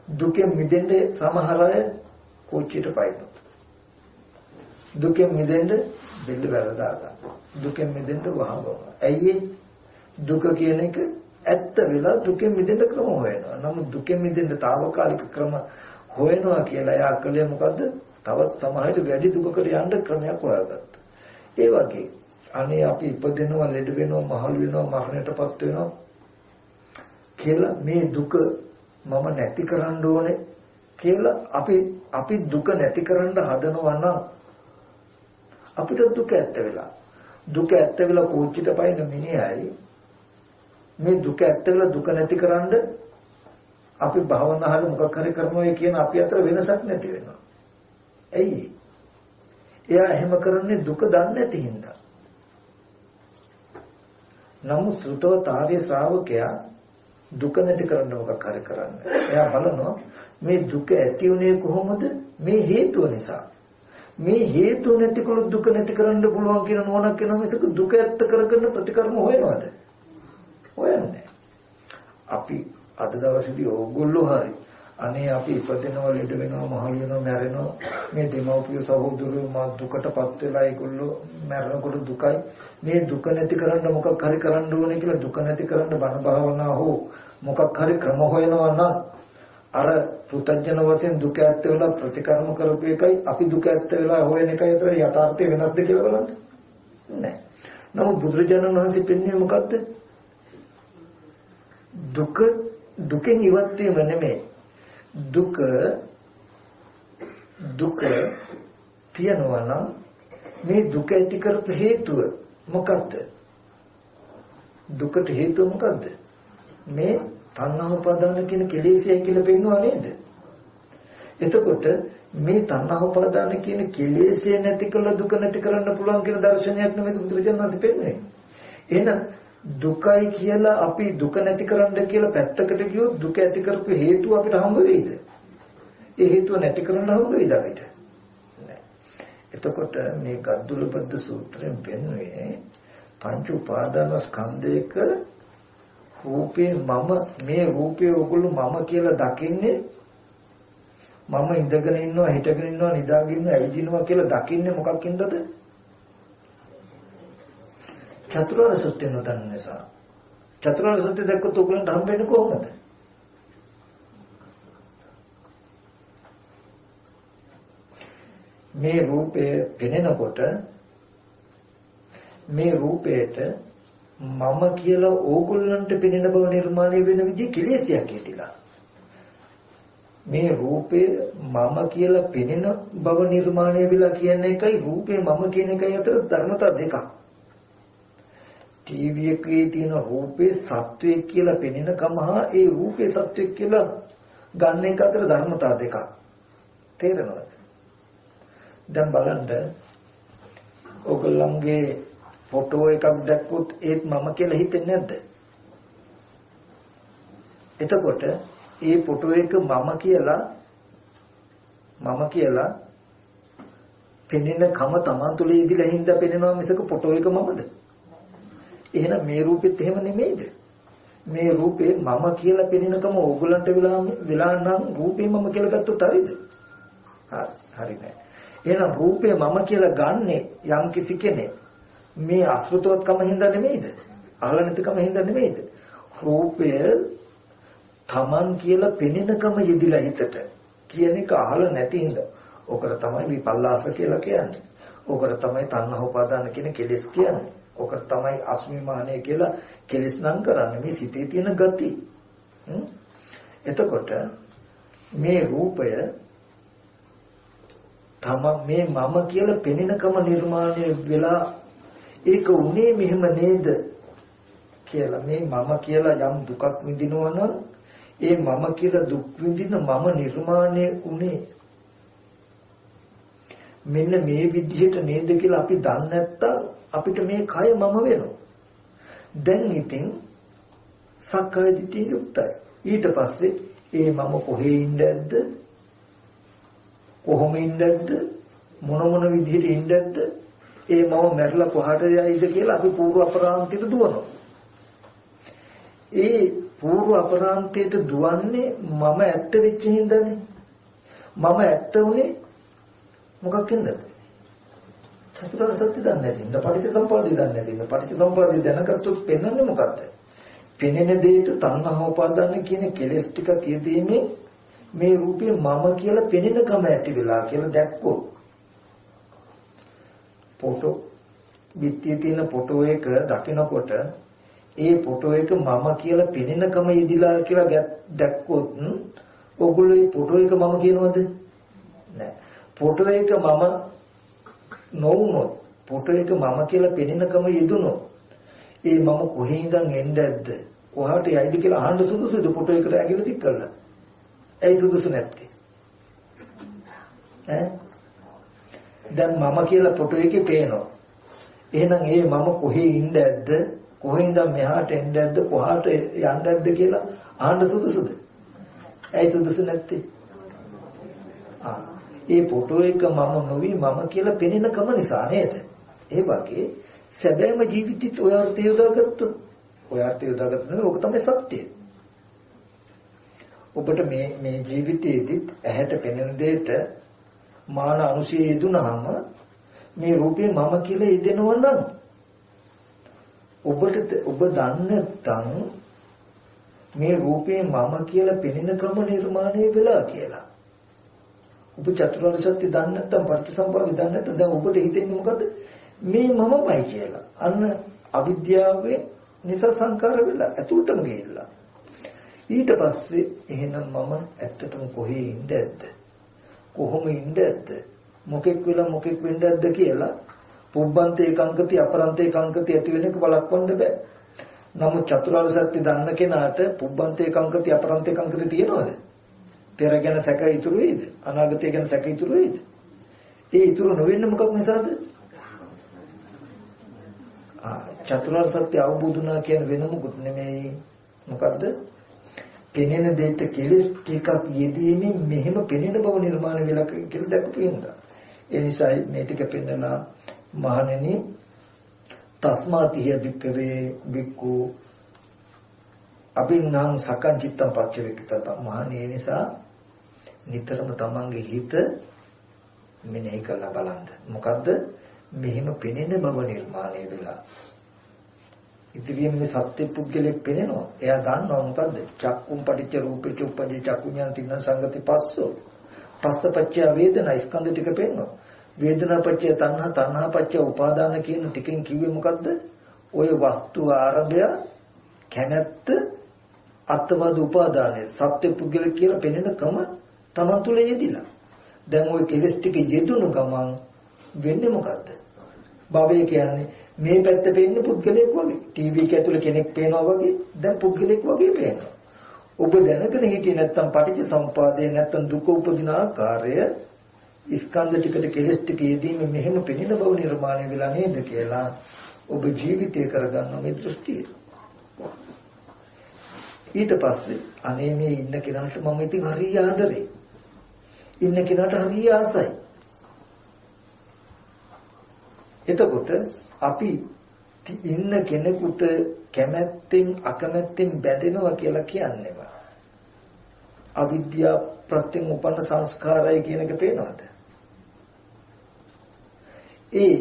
දුකෙන් මිදෙන්න සමහර අය කෝච්චියට පයින්නවා. දුකෙන් මිදෙන්න බෙල්ල වැරදා ගන්න. දුකෙන් මිදෙන්න වහනවා. ඇයි දුක කියන එක ඇත්ත වෙලා දුකෙන් මිදෙන්න ක්‍රම හොයනවා. නමුත් දුකෙන් මිදෙන්න తాවකාලික ක්‍රම හොයනවා කියලා එයා කලේ මොකද්ද? තවත් සමහරට වැඩි දුකකට යන්න ක්‍රමයක් හොයාගත්තා. ඒ වගේ අනේ අපි ඉපදෙනවා, ලෙඩ වෙනවා, මහලු වෙනවා, මරණයටපත් වෙනවා කියලා මේ දුක මම නැති කරන්න ඕනේ කියලා අපි දුක නැති කරන්න හදනවා නම් අපිට දුක ඇත්ත වෙලා කෝච්චියට පයින්න මිනිහයි මේ දුක ඇත්ත වෙලා දුක නැති කරන්න අපි භවනාහල මොකක් හරි කරනවා කියන අපි අතර වෙනසක් නැති වෙනවා. ඇයි? එයා එහෙම කරන්නේ දුක දන්නේ නැති හින්දා. නමුත් සුතවත් ආර්ය ශ්‍රාවකයා දුක නැති කරන්න මොකක් හරි කරන්නේ. එයා බලනවා මේ දුක ඇති උනේ කොහොමද? මේ හේතුව නිසා. මේ හේතුව නැතිකොලොත් දුක නැති කරන්න පුළුවන් කියන නෝනක් වෙනවා මිසක දුක ඇත්ත කරගෙන ප්‍රතිකර්ම හොයනවද? හොයන්නේ. අපි අද දවසේදී ඕගොල්ලෝ හරි අනේ අපි ඉපදෙනවා, ලෙඩ වෙනවා, මහලු වෙනවා, මැරෙනවා. මේ දෙමව්පිය සහෝදරයෝ මා දුකටපත් වෙලා ඒගොල්ලෝ මැරෙනකොට දුකයි. මේ දුක නැති කරන්න මොකක් හරි කරන්න ඕනේ කියලා දුක නැති කරන්න බණ භාවනා හෝ මොකක් හරි ක්‍රම හොයනවා නම් අර පුතඥන වශයෙන් දුක ඇත්ත වෙලා ප්‍රතිකර්ම කරපු එකයි අපි දුක ඇත්ත වෙලා හොයන එකයි අතර යථාර්ථය වෙනස්ද කියලා බලන්න. නෑ. නමුත් බුදුරජාණන් වහන්සේ පෙන්වන්නේ මොකද්ද? දුකෙන් ඉවත් වීම නෙමෙයි. දුක තියනවා නම් මේ දුක ඇති කරපු හේතුව මොකක්ද? දුකට හේතුව මොකක්ද? මේ තණ්හා උපාදාන කියන කෙලෙසයි කියලා පෙන්වනවා නේද? එතකොට මේ තණ්හා උපාදාන කියන කෙලෙසය නැති කළ දුක නැති කරන්න පුළුවන් කියන දර්ශනයක් නෙමෙයි බුදුරජාණන් වහන්සේ පෙන්වන්නේ. එහෙනම් දුකයි කියලා අපි දුක නැති කරන්න කියලා පැත්තකට ගියොත් දුක ඇති කරපු හේතුව අපිට හම්බ වෙයිද? ඒ හේතුව නැති කරන්න හම්බ වෙයිද අපිට? නෑ. එතකොට මේ ගද්දුලපද්ද සූත්‍රයෙන් පෙන්වන්නේ පංච උපාදාන ස්කන්ධයක රූපේ මම මේ රූපේ ඔගොල්ලෝ මම කියලා දකින්නේ මම ඉඳගෙන ඉන්නවා, හිටගෙන ඉන්නවා, නිදාගෙන ඉන්නවා, ඇවිදිනවා කියලා දකින්නේ මොකක්ින්දද? චතුරාර්ය සත්‍ය නොදන්න නිසා. චතුරාර්ය සත්‍ය දැක්කොත් ඔයගලන්ට හම්බෙන්නේ කොහොමද? මේ රූපය පෙනෙනකොට මේ රූපයට මම කියලා ඕගොල්ලන්ට පෙනෙන බව නිර්මාණය වෙන විදිහ කෙලෙසයක් ඇතිලා. මේ රූපය මම කියලා පෙනෙන බව නිර්මාණය වෙලා කියන එකයි රූපේ මම කියන එකයි අතර ධර්මතා දෙකක්. ටීවී එකේ තියෙන රූපේ සත්වයක් කියලා පෙනෙනකම හා ඒ රූපේ සත්වයක් කියලා ගන්න එක අතර ධර්මතා දෙකක්. තේරෙනවද? දැන් බලන්න ඔයගොල්ලන්ගේ ෆොටෝ එකක් දැක්කොත් ඒත් මම කියලා හිතෙන්නේ නැද්ද? එතකොට ඒ ෆොටෝ එක මම කියලා පෙනෙන කම Taman තුල ඉදිලා හින්දා පෙනෙනවා මිසක ෆොටෝ එක මමද? එහෙනම් මේ රූපෙත් එහෙම නෙමෙයිද? මේ රූපේ මම කියලා පෙනෙනකම ඕගොල්ලන්ට වෙලා නම් රූපේ මම කියලා ගත්තොත් හරිද? හරි නෑ. එහෙනම් රූපේ මම කියලා ගන්නෙ යම් කිසි කෙනෙක් මේ අසෘතවත්කම හින්දා නෙමෙයිද? අහලා නැතිකම හින්දා නෙමෙයිද? රූපය Taman කියලා පෙනෙනකම යෙදිලා හිතට කියන එක අහලා නැති හින්දා. ඕකට තමයි විපල්ලාස කියලා කියන්නේ. ඕකට තමයි තණ්හා උපාදාන කියන කෙලෙස් කියන්නේ. ඕකට තමයි අස්මිමානය කියලා කෙලෙස් නම් කරන්නේ. මේ සිතේ තියෙන ගති. එතකොට මේ රූපය මේ මම කියලා පෙනෙනකම නිර්මාණය වෙලා ඒක උනේ මෙහෙම නේද කියලා මේ මම කියලා යම් දුකක් විඳිනවා නම් ඒ මම කියලා දුක් විඳින මම නිර්මාණය උනේ මෙන්න මේ විදිහට නේද කියලා අපි දන්නේ නැත්තම් අපිට මේ කය මම වෙනවා. දැන් ඉතින් සක්කාය දිට්ඨිය යුක්තයි. ඊට පස්සේ ඒ මම කොහේ ඉඳද්ද කොහොම ඉඳද්ද මොන විදිහට ඉඳද්ද ඒ මම මැරිලා කොහාට යයිද කියලා අපි පූර්ව අපරාන්තයට දුවනවා. ඒ පූර්ව අපරාන්තයට දුවන්නේ මම ඇත්ත වෙච්ච හින්දානේ. මම ඇත්ත උනේ මොකක් හින්දාද? චතුරාර්ය සත්‍ය දන්නේ නැති හින්දා, පටිච්චසමුප්පාදය දන්නේ නැති හින්දා. පටිච්චසමුප්පාදය දැනගත්තොත් පෙන්වන්නේ මොකද්ද? පෙනෙන දෙයට තණ්හා උපාදාන කියන කෙලෙස් ටික කියදීමේ මේ රූපේ මම කියලා පෙනෙනකම ඇති වෙලා කියලා දැක්කොත් ෆොටෝ පිටියේ තියෙන ෆොටෝ එක දකිනකොට ඒ ෆොටෝ එක මම කියලා පෙනෙනකම ඉදිලා කියලා දැක්කොත් ඔගොල්ලෝ මේ ෆොටෝ එක මම කියනවද? නෑ. ෆොටෝ එක මම නොවුනොත් ෆොටෝ එක මම කියලා පෙනෙනකම යෙදුනොත් ඒ මම කොහේ ඉඳන් එන්නේද? කොහාට යයිද කියලා අහන්න සුදුසුද ෆොටෝ එකට ඇගිලි තික් කරලා? ඇයි සුදුසු නැත්තේ? දැන් මම කියලා ෆොටෝ එකේ පේනවා. එහෙනම් ඒ මම කොහේ ඉඳද්ද? කොහේ ඉඳන් මෙහාට එන්නේද? කොහාට යන්නේද කියලා අහන්න සුදුසුද? ඇයි සුදුසු නැත්තේ? ඒ ෆොටෝ එක මම නොවි මම කියලා පෙනෙනකම නිසා නේද? ඒ වගේ සැබෑම ජීවිතෙත් ඔය අර්ථය යොදාගත්තොත් ඔය අර්ථය යොදාගත්ත නෙවෙයි ඕක තමයි සත්‍යය. ඔබට මේ ජීවිතයේදීත් ඇහැට පෙනෙන දෙයට මාන අනුශය යෙදුනහම මේ රූපේ මම කියලා යෙදෙනවා නම් ඔබ දන්නේ නැත්නම් මේ රූපේ මම කියලා පෙනෙනකම නිර්මාණය වෙලා කියලා. ඔබ චතුරාර්ය සත්‍ය දන්නේ නැත්නම් පටිච්චසමුප්පාදය දන්නේ නැත්නම් දැන් ඔබට හිතෙන්නේ මොකද්ද? මේ මමමයි කියලා. අන්න අවිද්‍යාවේ නිසා සංකාර වෙලා ඇතුළටම ගිහිල්ලා. ඊට පස්සේ එහෙනම් මම ඇත්තටම කොහේ ඉඳද්ද? කොහොම ඉඳද්ද? මොකෙක් වෙලා මොකෙක් වෙන්නද්ද කියලා පුබ්බන්තේ ඒකාංකති අපරන්තේ ඒකාංකති ඇති වෙන එක බලක්වන්න බෑ. නමුත් චතුරාර්ය සත්‍ය දන්න කෙනාට පුබ්බන්තේ ඒකාංකති අපරන්තේ ඒකාංකති තියනවද? පෙර ගැන සැක ඉතුරු වෙයිද? අනාගතය ගැන සැක ඉතුරු වෙයිද? ඒ ඉතුරු නොවෙන්නේ මොකක් නිසාද? චතුරාර්ය සත්‍ය අවබෝධ වුණා කියන වෙන මොකුත් නෙමෙයි. මොකද්ද? පෙනෙන දෙයට කෙලස් ටිකක් යෙදීමෙන් මෙහෙම පෙනෙන බව නිර්මාණය වෙලා කියලා දැක්කු වෙනවා. ඒ නිසා මේ ටික පෙන්නලා මහණෙනි තස්මාතිය වික්කවේ වික්කු අභින්නම් සකං චිත්තං පච්චවේකිත මහණේ නිසා නිතරම තමන්ගේ හිත මෙනෙහි කරලා බලන්න. මොකද්ද? මෙහෙම පෙනෙන බව නිර්මාණය වෙලා ඉදිරියෙන් මේ සත්‍ය පුද්ගලෙක් පෙනෙනවා. එයා දන්නවා මොකද්ද? චක්කුම් පටිච්ච රූපේච උපදී චක්කුඤ්ඤං තින්න සංගති පස්සෝ. පස්සපච්චය වේදනා ස්කන්ධ ටික පෙන්නවා. වේදනාපච්චය තණ්හා තණ්හාපච්චය උපාදාන කියන ටිකෙන් කිව්වේ මොකද්ද? ඔය වස්තු ආරම්භය කැමැත්ත අත්වාද උපාදානය සත්‍ය පුද්ගලෙක් කියලා පෙනෙනකම තමන් තුළ යෙදිලා. දැන් ওই කෙලස් ටික යෙදුණු ගමන් වෙන්නේ මොකද්ද? භවය කියන්නේ මේ පැත්ත පේන්නේ පුද්ගලයෙක් වගේ. ටීවී එක ඇතුලේ කෙනෙක් පේනවා වගේ දැන් පුද්ගලයෙක් වගේ පේනවා. ඔබ දැනගෙන හිටියේ නැත්තම් පටිච්චසමුපාදේ නැත්තම් දුක උපදින ආකාරය ස්කන්ධ ටිකට කෙලස් ටික යෙදීම මෙහෙම පෙනෙන බව නිර්මාණය වෙලා නේද කියලා ඔබ ජීවිතය කරගන්න මේ දෘෂ්ටිය. ඊට පස්සේ අනේ මේ ඉන්න කෙනාට මම ඉතින් හරිය ආදරේ. ඉන්න කෙනාට හරිය ආසයි. එතකොට අපි ඉන්න කෙනෙකුට කැමැත්තෙන් අකමැත්තෙන් බැඳෙනවා කියලා කියන්නේම අවිද්‍යාව ප්‍රත්‍යයෙන් උපන්න සංස්කාරය කියන එක පේනවද? ඒ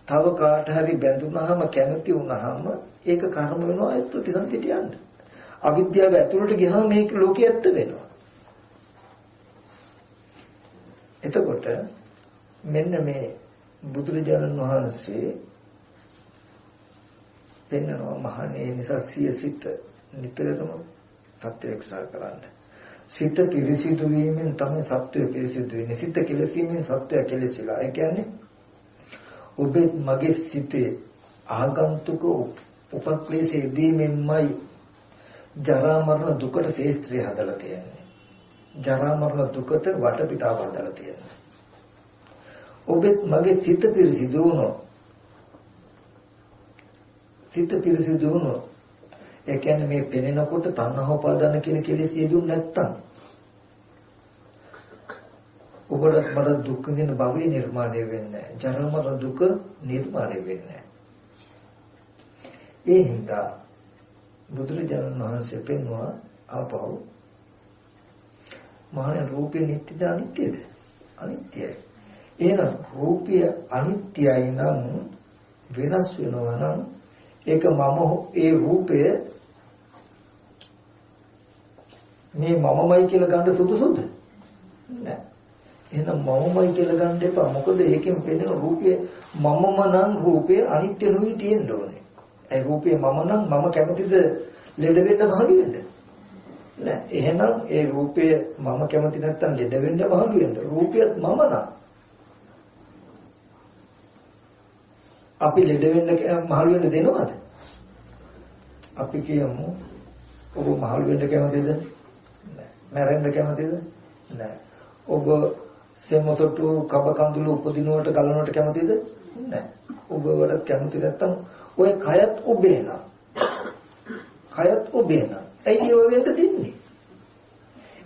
තව කාට හරි බැඳුනහම කැමති වුනහම ඒක කර්ම වෙනවා ඒ ප්‍රතිසන්දිට යන්න. අවිද්‍යාව ඇතුළට ගියාම මේක ලෝකයේ ඇත්ත වෙනවා. එතකොට මෙන්න මේ බුදුරජාණන් වහන්සේ පෙන්වනවා මහණේ නිසා සිය සිත නිතරම ප්‍රත්‍යක්ෂා කරන්න. සිත පිරිසිදු වීමෙන් තමයි සත්‍යය පිරිසිදු වෙන්නේ. සිත කෙලසීමෙන් සත්‍යය කෙලසිලා. ඒ කියන්නේ ඔබේ මගේ සිතේ ආගන්තුක උපක්ලේශයේදීමෙන්මයි ජරා මරණ දුකට ශේස්ත්‍රය හදලා තියෙන්නේ. ජරා මරණ දුකට වටපිටාව හදලා තියෙන්නේ. ඔබෙත් මගේ සිත පිරිසිදු වුණොත් ඒ කියන්නේ මේ පෙනෙනකොට තණ්හා උපාදාන කියන කෙලෙස් යෙදුම් නැත්තම් ඔබට මට දුක් විඳින භවය නිර්මාණය වෙන්නේ නැහැ. ජරා මරණ දුක නිර්මාණය වෙන්නේ නැහැ. ඒ හින්දා බුදුරජාණන් වහන්සේ පෙන්වුවා ආපහු මහා රූපේ නිට්ටයද අනිත්‍යද? අනිත්‍යයි. එහෙනම් රූපය අනිත්‍යයි නම් වෙනස් වෙනවා නම් ඒක මම ඒ රූපය මේ මමමයි කියලා ගන්න සුදුසුද? නෑ. එහෙනම් මමමයි කියලා ගන්න එපා. මොකද ඒකෙන් පෙනෙන රූපය මමම නම් රූපය අනිත්‍ය නොවි තියෙන්න ඕනේ. ඒ රූපය මම නම් මම කැමතිද ලෙඩ වෙන්න මහලු වෙන්න? නෑ. එහෙනම් ඒ රූපය මම කැමති නැත්තම් ලෙඩ වෙන්න මහලු වෙන්න. රූපයත් මම නම් අපි ලෙඩ වෙන්න මහලු වෙන්න දෙනවද? අපි කියමු ඔබ මහලු වෙන්න කැමතිද? නෑ. මැරෙන්න කැමතිද? නෑ. ඔබ සෙමොතටු කබ කඳුළු උපදිනවට ගලනවට කැමතිද? නෑ. ඔබ වලට කැමති නැත්තම් ඔය කයත් ඔබේ නා. කයත් ඔබේ නා. ඇයි ඔය වෙන්න දෙන්නේ?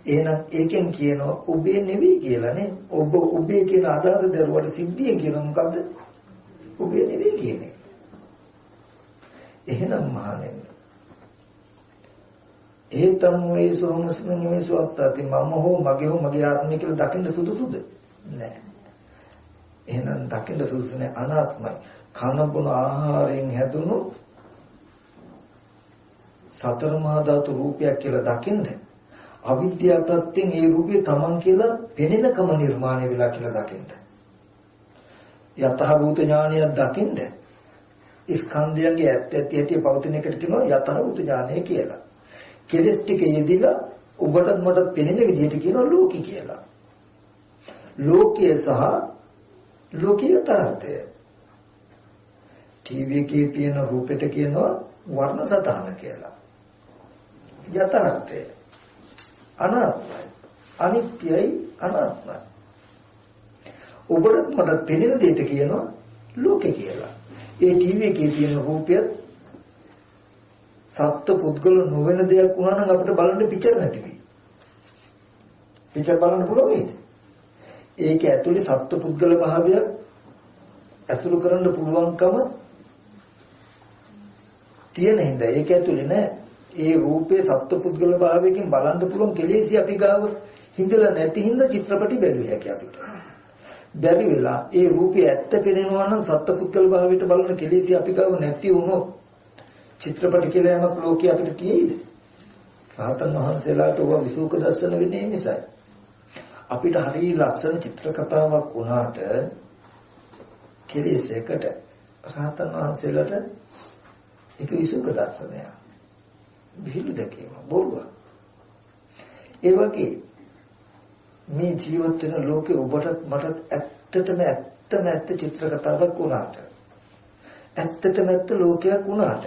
එහෙනම් ඒකෙන් කියනවා ඔබේ නෙවෙයි කියලා නේ. ඔබ ඔබේ කියන අදහස දරුවට සිද්ධියෙන් කියන මොකද්ද? ඔබේ නෙවෙයි කියන්නේ. එහෙනම් මහණෙනි ඒතම් වේ සෝමස්මින් මේ සුවත්තාති මම හෝ මගේ හෝ මගේ ආත්මය කියලා දකින්න සුදුසුද? නෑ. එහෙනම් දකින්න සුදුසු නෑ අනාත්මයි. කන බොන ආහාරයෙන් හැදුණු සතර මහා ධාතු රූපයක් කියලා දකින්න අවිද්‍යාව ප්‍රත්‍යයෙන් ඒ රූපය Taman කියලා පෙනෙනකම නිර්මාණය වෙලා කියලා දකින්න. යතහ භූත ඥානයක් දකින්න ස්කන්ධයන්ගේ ඇත්ත ඇති ඇති පවතින එකට කියනවා යතහ භූත ඥානය කියලා. කෙලස් ටික යෙදිලා ඔබට මට පෙනෙන විදිහට කියනවා ලෝකී කියලා. ලෝකයේ සහ ලෝකීය තරතය. ටීවී එකේ තියෙන රූපෙට කියනවා වර්ණ සටහන කියලා. යථාර්ථය අනාත්මයි. අනිත්‍යයි අනාත්මයි. ඔබට මට පෙනෙන දෙයට කියනවා ලෝකේ කියලා. ඒ ටීවී එකේ තියෙන රූපයත් සත්ත්ව පුද්ගල නොවන දෙයක් වුණා නම් අපිට බලන්න පිටර නැති වෙයි. පිටර බලන්න පුළුවන් නේද? ඒක ඇතුලේ සත්ත්ව පුද්ගල භාවය ඇසුරු කරන්න පුළුවන්කම තියෙන හින්දා ඒක ඇතුලේ නෑ. ඒ රූපේ සත්ත්ව පුද්ගල භාවයකින් බලන්න පුළුවන් කෙලෙසි අපි ගාව හිඳලා නැති හින්දා චිත්‍රපටි බැලුවේ හැකි අපිට. බැරි වෙලා ඒ රූපේ ඇත්ත පෙනෙනවා නම් සත්ත්ව පුද්ගල භාවයට බලන කෙලෙසි අපි ගාව නැති වුණොත් චිත්‍රපටි කියලා යමක් ලෝකේ අපිට තියෙයිද? රහතන් වහන්සේලාට ඕවා විසුක දර්ශන වෙන්නේ නිසායි. අපිට හරිය ලස්සන චිත්‍ර කතාවක් වුණාට කෙලෙසයකට රහතන් වහන්සේලාට ඒක විසුක දර්ශනයක්. විහිළු දැකීම බොරුව. ඒ වගේ මේ ජීවත් වෙන ලෝකේ ඔබට මට ඇත්තටම ඇත්ත චිත්‍ර කතාවක් වුණාට ඇත්තටම ඇත්ත ලෝකයක් වුණාට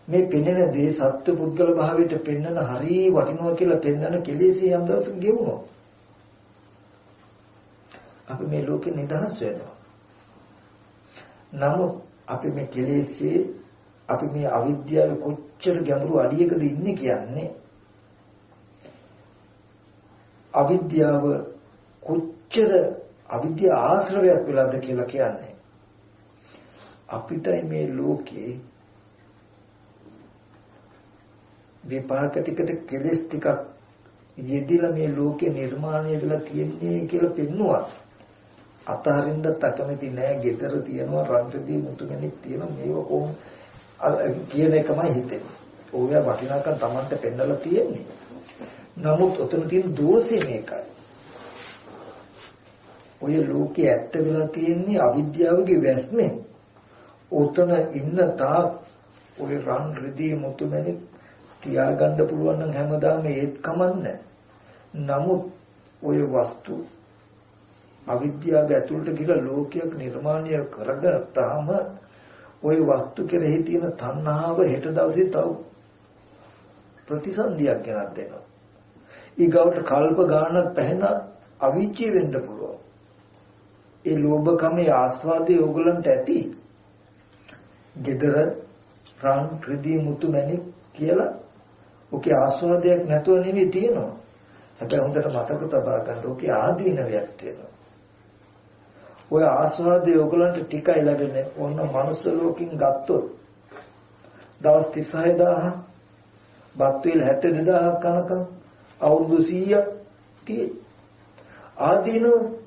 මේ පෙනෙන දේ සත්‍ය පුද්ගල භාවයට පෙන්වන හරිය වටිනවා කියලා පෙන්වන කෙලෙසි යම් දවසක ගෙවුණා. අපි මේ ලෝකේ නිදහස් වෙනවා. නමුත් අපි මේ කෙලෙසි අපි මේ අවිද්‍යාව කොච්චර ගැඹුරු අඩියකද ඉන්නේ කියන්නේ අවිද්‍යාව කොච්චර අවිද්‍යාව ආශ්‍රවයක් වෙලාද කියලා කියන්නේ අපිටයි මේ ලෝකේ විපාක ටිකට කෙලස් ටිකක් යෙදිලා මේ ලෝකේ නිර්මාණය වෙලා තියෙන්නේ කියලා පෙන්නවා අතහරින්නත් අකමැති නෑ gedara තියෙනවා රන්ටදී මුතුමැණික් තියෙනවා මේව කොහොම කියන එකමයි හිතෙන්නේ. ඕය වටිනාකම් Tamanට පෙන්නලා තියෙන්නේ. නමුත් උතන තියෙන දෝෂේ මේකයි. ඔය ලෝකේ ඇත්ත වෙලා තියෙන්නේ අවිද්‍යාවගේ වැස්මෙන්. උතන ඉන්න තා ඔය රන් රිදී මුතුමැණික් තියාගන්න පුළුවන් නම් හැමදාම ඒත් කමන්නේ. නමුත් ඔය වස්තු අවිද්‍යාව ඇතුළට ගිහලා ලෝකයක් නිර්මාණය කරගත්තාම ওই වස්තු කෙරෙහි තියෙන තණ්හාව හෙට දවසේ තව ප්‍රතිසන්දියක් ගෙනත් දෙනවා. ඊගවට කල්ප ගානක් පැහැෙන අවිචී වෙන්න පුළුවන්. ඒ ලෝභකමේ ආස්වාදයේ ඕගලන්ට ඇති. gedara රන් රිදී මුතු මැණික් කියලා ඔකේ ආස්වාදයක් නැතුව නෙවෙයි තියෙනවා. හැබැයි හොඳට මතක තබා ගන්න ඔකේ ආදීනවයක් තියෙනවා. ඔය ආස්වාදයේ ඕගලන්ට ටිකයි ලැබෙන්නේ. ඕන මනුස්ස ලෝකෙන් ගත්තොත් දවස් 36000 බත් වේල 72000 කනකම් අවුරුදු 100ක් tie ආදීනව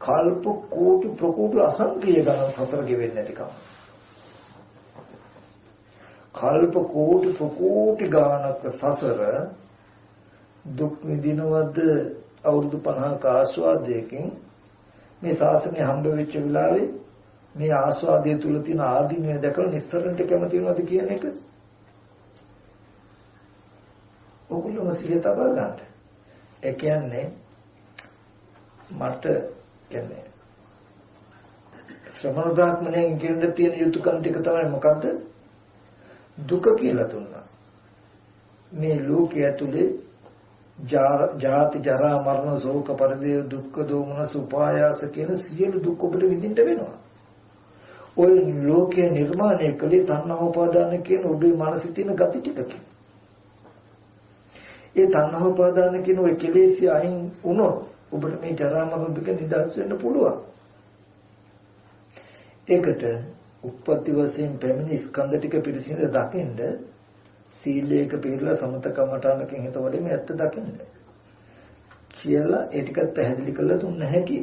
කල්ප කෝටි ප්‍රකෝටි අසංඛ්‍ය ගණන් සතර ගෙවෙන්නේ නැතිකම. කල්ප කෝටි ප්‍රකෝටි ගානක සසර දුක් විඳිනවද අවුරුදු 50ක ආස්වාදයකින් මේ ශාසනය හම්බ වෙච්ච වෙලාවේ මේ ආස්වාදයේ තුල තියෙන ආදීනව දැකලා නිස්සරණට කැමති වෙනවද කියන එක ඔගොල්ලෝ සිහිය තබා ගන්න. ඒ කියන්නේ මට කියන්නේ ශ්‍රමණ බ්‍රාහ්මණයන් කියන තියෙන යුතුයකම් ටික තමයි මොකද්ද? දුක කියලා දුන්නා. මේ ලෝකයේ ඇතුලේ ජාති ජරා මරණ ශෝක පරිදේ දුක්ඛ දෝමනස උපායාස කියන සියලු දුක් ඔබට විඳින්න වෙනවා. ඔය ලෝකයේ නිර්මාණය කළේ තණ්හා උපාදාන කියන ඔබේ මනසේ තියෙන gati ටිකකින්. ඒ තණ්හා උපාදාන කියන ඔය කෙලෙස් අයින් වුණොත් ඔබට මේ ජරා මරණ දුක නිදහස් වෙන්න පුළුවන්. ඒකට උප්පත්ති වශයෙන් පැමිණි ස්කන්ධ ටික පිළිසිඳ දකින්න සීලයක පිළිලා සමතකමඨානකින් හිතවල මේ ඇත්ත දකින්න කියලා ඒ ටිකත් පැහැදිලි කරලා දුන්න හැකි.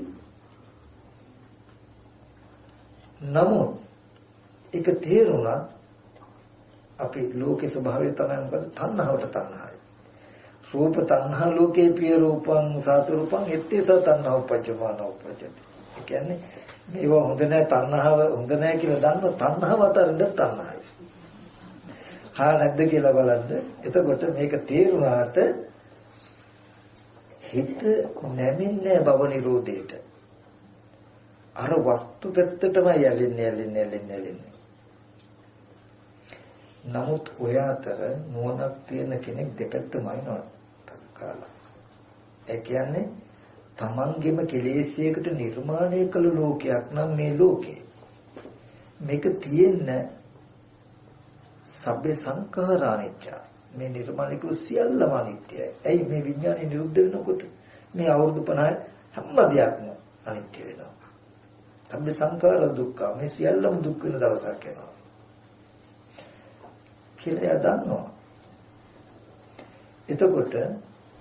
නමුත් ඒක තේරුණා අපි ලෝකේ ස්වභාවය තමයි මොකද? තණ්හාවට තණ්හාවයි. රූප තණ්හා ලෝකේ පිය රූපං සාත රූපං එත්තේස තණ්හා උපජ්ජමාන උපජ්ජති. ඒ කියන්නේ මේවා හොඳ නැහැ තණ්හාව හොඳ නැහැ කියලා දන්න තණ්හාව අතරින්ද තණ්හාවයි. හා නැද්ද කියලා බලන්න. එතකොට මේක තේරුණාට හිත නැමින්නේ භව නිරෝධයට. අර වස්තු පැත්තටම යැලෙන්නේ. නමුත් ඔය අතර නුවණක් තියෙන කෙනෙක් දෙපැත්තම අයිනවා කාලා. ඒ කියන්නේ තමන්ගෙම කෙලෙස්යකට නිර්මාණය කළ ලෝකයක් නම් මේ ලෝකේ. මේක තියෙන සබ්බේ සංඛාරානිච්ච. මේ නිර්මාණය කළ සියල්ලම අනිත්‍යයි. ඇයි මේ විඥානේ නිරුද්ධ වෙනකොට මේ අවුරුදු 50 හැම දෙයක්ම අනිත්‍ය වෙනවා. සබ්බේ සංඛාර දුක්ඛ. මේ සියල්ලම දුක් වෙන දවසක් එනවා. කියලා එයා දන්නවා. එතකොට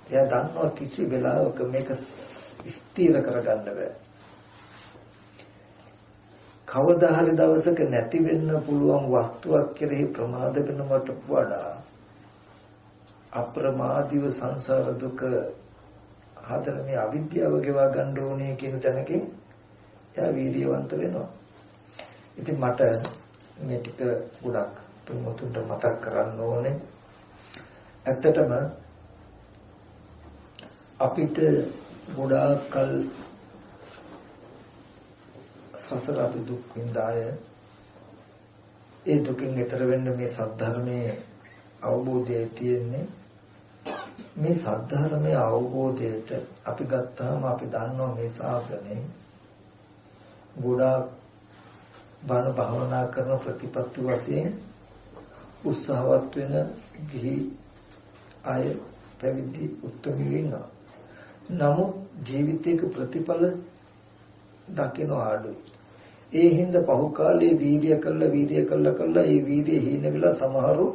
එයා දන්නවා කිසි වෙලාවක මේක ස්ථිර කරගන්න බෑ. කවදා හරි දවසක නැති වෙන්න පුළුවන් වස්තුවක් කෙරෙහි ප්‍රමාද වෙනවට වඩා අප්‍රමාදීව සංසාර දුක හතර මේ අවිද්‍යාව ගෙවා ගන්න ඕනේ කියන තැනකින් එයා වීර්යවන්ත වෙනවා. ඉතින් මට මේ ටික ගොඩක් තුන්තුන්ට මතක් කරන්න ඕනේ. ඇත්තටම අපිට ගොඩාක් කල් සසර අපි දුක් විඳාය. ඒ දුකින් ඈතර වෙන්න මේ සද්ධර්මයේ අවබෝධය තියෙන්නේ. මේ සද්ධර්මයේ අවබෝධයට අපි ගත්තාම අපි දන්නවා මේ ශාසනයේ ගොඩාක් බණ භාවනා කරන ප්‍රතිපත්ති වශයෙන් උත්සාහවත් වෙන ගිහි අය පැවිදි උත්තරී වෙනවා. නමුත් ජීවිතයක ප්‍රතිඵල දකින්න ආඩුයි. ඒ හින්දා පහු කාලේ වීර්ය කළා ඒ වීර්ය හීන වෙලා සමහරු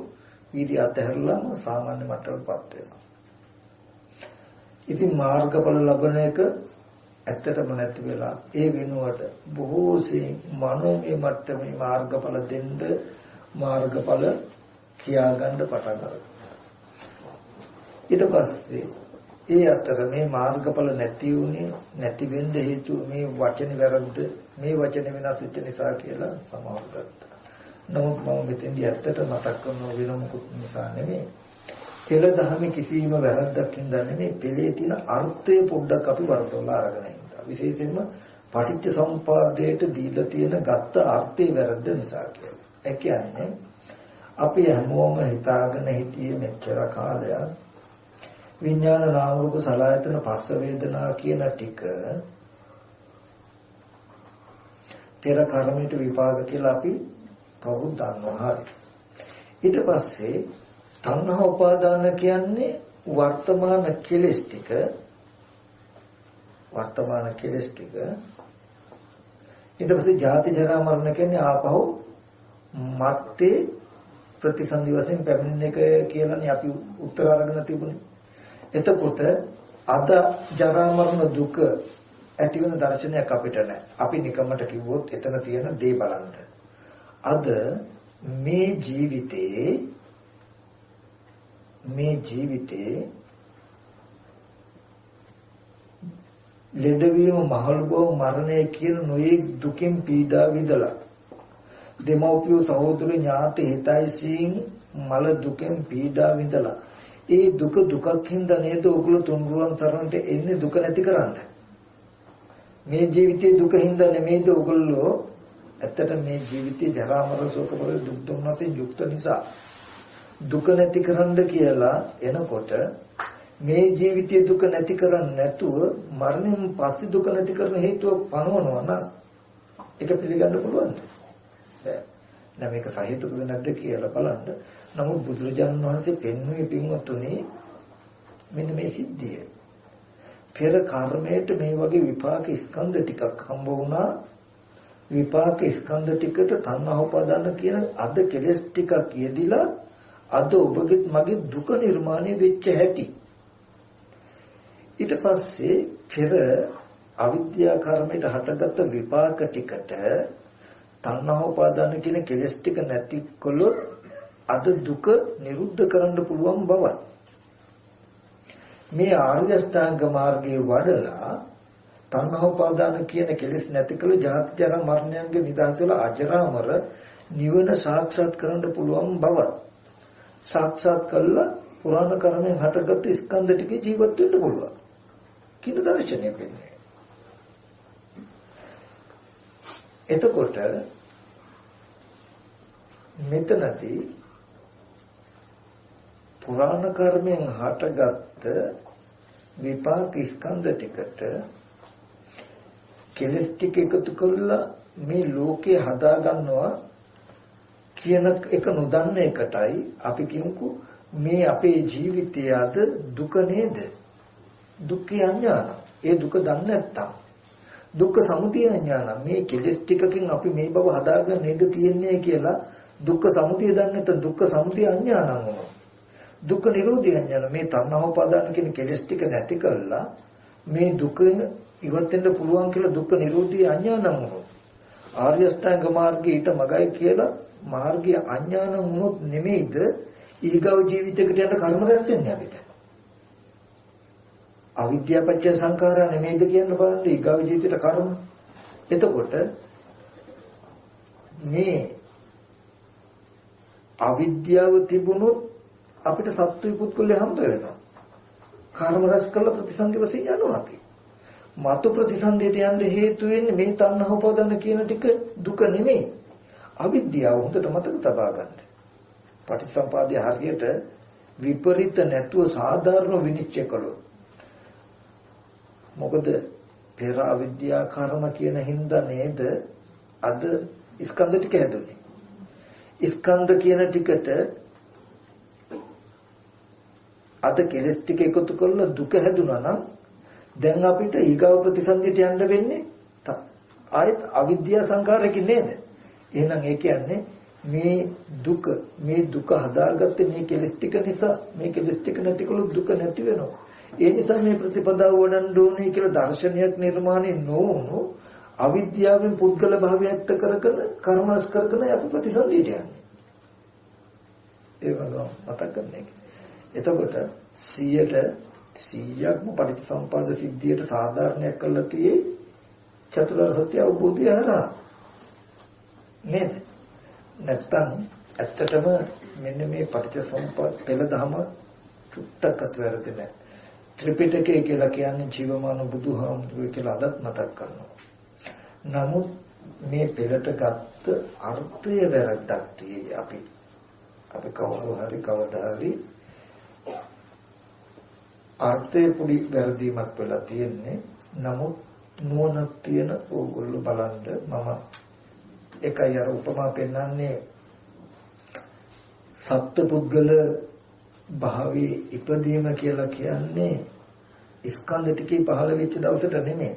වීර්ය අතහැරලාම සාමාන්‍ය මට්ටමටපත් වෙනවා. ඉතින් මාර්ගඵල ලබන එක ඇත්තටම නැති වෙලා ඒ වෙනුවට බොහෝ සෙයින් මනෝමය මට්ටමේ මාර්ගඵල දෙන්න මාර්ගඵල කියාගන්න පටන් ගන්නවා. ඊට පස්සේ ඒ අතර මේ මාර්ගඵල නැති වෙන්න හේතු මේ වචන වැරද්ද මේ වචන වෙනස් වෙච්ච නිසා කියලා සමාව ගත්තා. නමුත් මම මෙතෙන්දී ඇත්තට මතක් කරන වෙන මොකුත් නිසා නෙමෙයි. කෙල දහමේ කිසිම වැරද්දක් හින්දා නෙමෙයි පෙළේ තියෙන අර්ථය පොඩ්ඩක් අපි වරදොලා අරගෙන ඉන්නවා. විශේෂයෙන්ම පටිච්ච සමුප්පාදයට දීලා තියෙන ගත්ත අර්ථයේ වැරද්ද නිසා කියලා. ඒ කියන්නේ අපි හැමෝම හිතාගෙන හිටියේ මෙච්චර කාලයක් විඥාන නාම රූප සලආයතන පස්ස වේදනා කියන ටික පෙර කර්මයට විපාක කියලා අපි කවුරුත් දන්නවා. හරි. ඊට පස්සේ තණ්හා උපාදාන කියන්නේ වර්තමාන කෙලෙස් ටික ඊට පස්සේ ජාති ජරා මරණ කියන්නේ ආපහු මත්තේ ප්‍රතිසන්දි වශයෙන් පැමිණෙන එක කියලානේ අපි උත්තර අරගෙන තිබුණේ. එතකොට අද ජරා මරණ දුක ඇති වෙන දර්ශනයක් අපිට නැහැ. අපි නිකම්මට කිව්වොත් එතන තියෙන දේ බලන්න. අද මේ ජීවිතේ ලෙඩවීම මහලු බව මරණය කියන නොයේ දුකින් පීඩා විඳලා දෙමව්පියෝ සහෝදර ඥාති හිතයිසින් මල දුකෙන් පීඩා විඳලා ඒ දුකක් හින්දා නේද ඔගොල්ලෝ තුන්රුවන් සරණට එන්නේ දුක නැති කරන්න. මේ ජීවිතයේ දුක හින්දා නෙමෙයිද ඔගොල්ලෝ ඇත්තට මේ ජීවිතේ ජරා මරණ ශෝක පරිදේ දුක් දුන්නතින් යුක්ත නිසා දුක නැති කරන්න කියලා එනකොට මේ ජීවිතයේ දුක නැති කරන්නේ නැතුව මරණයෙන් පස්සේ දුක නැති කරන හේතුව පනවනවා නම් ඒක පිළිගන්න පුළුවන්ද? බෑ. නම් මේක සහේතුකද නැද්ද කියලා බලන්න. නමුත් බුදුරජාණන් වහන්සේ පෙන්වුවේ පින්වත්තුනි මෙන්න මේ සිද්ධිය. පෙර කර්මයට මේ වගේ විපාක ස්කන්ධ ටිකක් හම්බ වුණා. විපාක ස්කන්ධ ටිකට තණ්හා උපාදාන කියන අද කෙලස් ටිකක් යෙදිලා අද ඔබගෙත් මගේ දුක නිර්මාණය වෙච්ච හැටි. ඊට පස්සේ පෙර අවිද්‍යා කර්මයට හටගත්ත විපාක ටිකට තණ්හා උපාදාන කියන කෙලස් ටික නැති කළොත් අද දුක නිරුද්ධ කරන්න පුළුවන් බව. මේ ආර්ය අෂ්ටාංග මාර්ගයේ වඩලා තණ්හා උපාදාන කියන කෙලෙස් නැති කළ ජාති ජරා මරණයන්ගේ නිදහස වල අජරාමර නිවන සාක්ෂාත් කරන්න පුළුවන් බව. සාක්ෂාත් කළා පුරාණ කර්මෙන් හටගත් ස්කන්ධ ටිකේ ජීවත් වෙන්න පුළුවන්. කියන දර්ශනය වෙන්නේ. එතකොට මෙතනදී පුරාණ කර්මෙන් හටගත් විපාක ස්කන්ධ ටිකට කෙලස් ටික එකතු කරලා මේ ලෝකේ හදා ගන්නවා කියන එක නොදන්න එකටයි අපි කියමුකෝ මේ අපේ ජීවිතයේ අද දුක නේද? දුක්ඛ අඥාන. ඒ දුක දන්නේ නැත්තම් දුක්ඛ සමුදය අඥාන. මේ කෙලස් ටිකකින් අපි මේ බව හදාගන්න නේද තියෙන්නේ කියලා දුක්ඛ සමුදය දන්නේ නැත්නම් දුක්ඛ සමුදය අඥානම වෙනවා. දුක්ඛ නිරෝධය අඥාන. මේ තණ්හා උපාදාන කියන කෙලස් ටික නැති කළා මේ දුක ඉවත් වෙන්න පුළුවන් කියලා දුක්ඛ නිරෝධය අඥානම වෙනවා. ආර්ය අෂ්ටාංග මාර්ගයට මගයි කියලා මාර්ගය අඥානම වුණොත් නෙමෙයිද ඊගව ජීවිතයකට යන කර්ම රැස් වෙන්නේ අපිට. අවිද්‍යාව පත්‍ය සංඛාරා නෙමෙයිද කියන්න බලන්න ඊගව ජීවිතයට කර්ම. එතකොට මේ අවිද්‍යාව තිබුණොත් අපිට සත්‍ය පුත්කුල්ලේ හම්බ වෙනවා. කර්ම රැස් කළ ප්‍රතිසන්දි වශයෙන් යනවා අපි. මතු ප්‍රතිසන්දියට යන්න හේතු වෙන්නේ මේ තණ්හා උපාදාන කියන ටික දුක නෙමෙයි. අවිද්‍යාව හොඳට මතක තබා ගන්න. පටිච්චසමුපාදයේ හරියට විපරිත නැතුව සාධාරණ විනිශ්චය කළොත් මොකද පෙර අවිද්‍යා කර්ම කියන හින්දා නේද අද ස්කන්ධ ටික හැදුනේ. ස්කන්ධ කියන ටිකට අද කෙලස් ටික එකතු කරලා දුක හැදුනා නම් දැන් අපිට ඊගව ප්‍රතිසන්දියට යන්න වෙන්නේ ආයත් අවිද්‍යා සංකාරයකින් නේද? එහෙනම් ඒ කියන්නේ මේ දුක හදාගත්තේ මේ කෙලස් ටික නිසා. මේ කෙලස් ටික නැතිකොළොත් දුක නැති වෙනවා. ඒ නිසා මේ ප්‍රතිපදාව වඩන්න ඕනේ කියලා දර්ශනයක් නිර්මාණය නොවුණු අවිද්‍යාවෙන් පුද්ගල භාවය ඇත්ත කරගෙන කර්මස් කරගෙන අපි ප්‍රතිසන්දියට යන්නේ. ඒක නෝ මතක ගන්න. එතකොට 100%ක්ම පටිච්චසමුපාද සිද්ධියට සාධාරණයක් කරලා තියේ චතුරාර්ය සත්‍ය අවබෝධය හරහා නේද? නැත්තම් ඇත්තටම මෙන්න මේ පටිච්චසමුපාද පෙළ දහම චුට්ටක්වත් වැරදි නැහැ. ත්‍රිපිටකය කියලා කියන්නේ ජීවමාන බුදුහාමුදුරුවෝ කියලා අදත් මතක් කරනවා. නමුත් මේ පෙළට ගත්ත අර්ථය වැරද්දක් තියෙයි අපි කවුරු හරි කවදා හරි අර්ථයේ පොඩි වැරදීමක් වෙලා තියෙන්නේ. නමුත් නුවණක් තියෙන ඕගොල්ලෝ බලන්න මම එකයි අර උපමා පෙන්නන්නේ සත්පුද්ගල භාවයේ ඉපදීම කියලා කියන්නේ ස්කන්ධ ටිකේ පහළ වෙච්ච දවසට නෙමෙයි.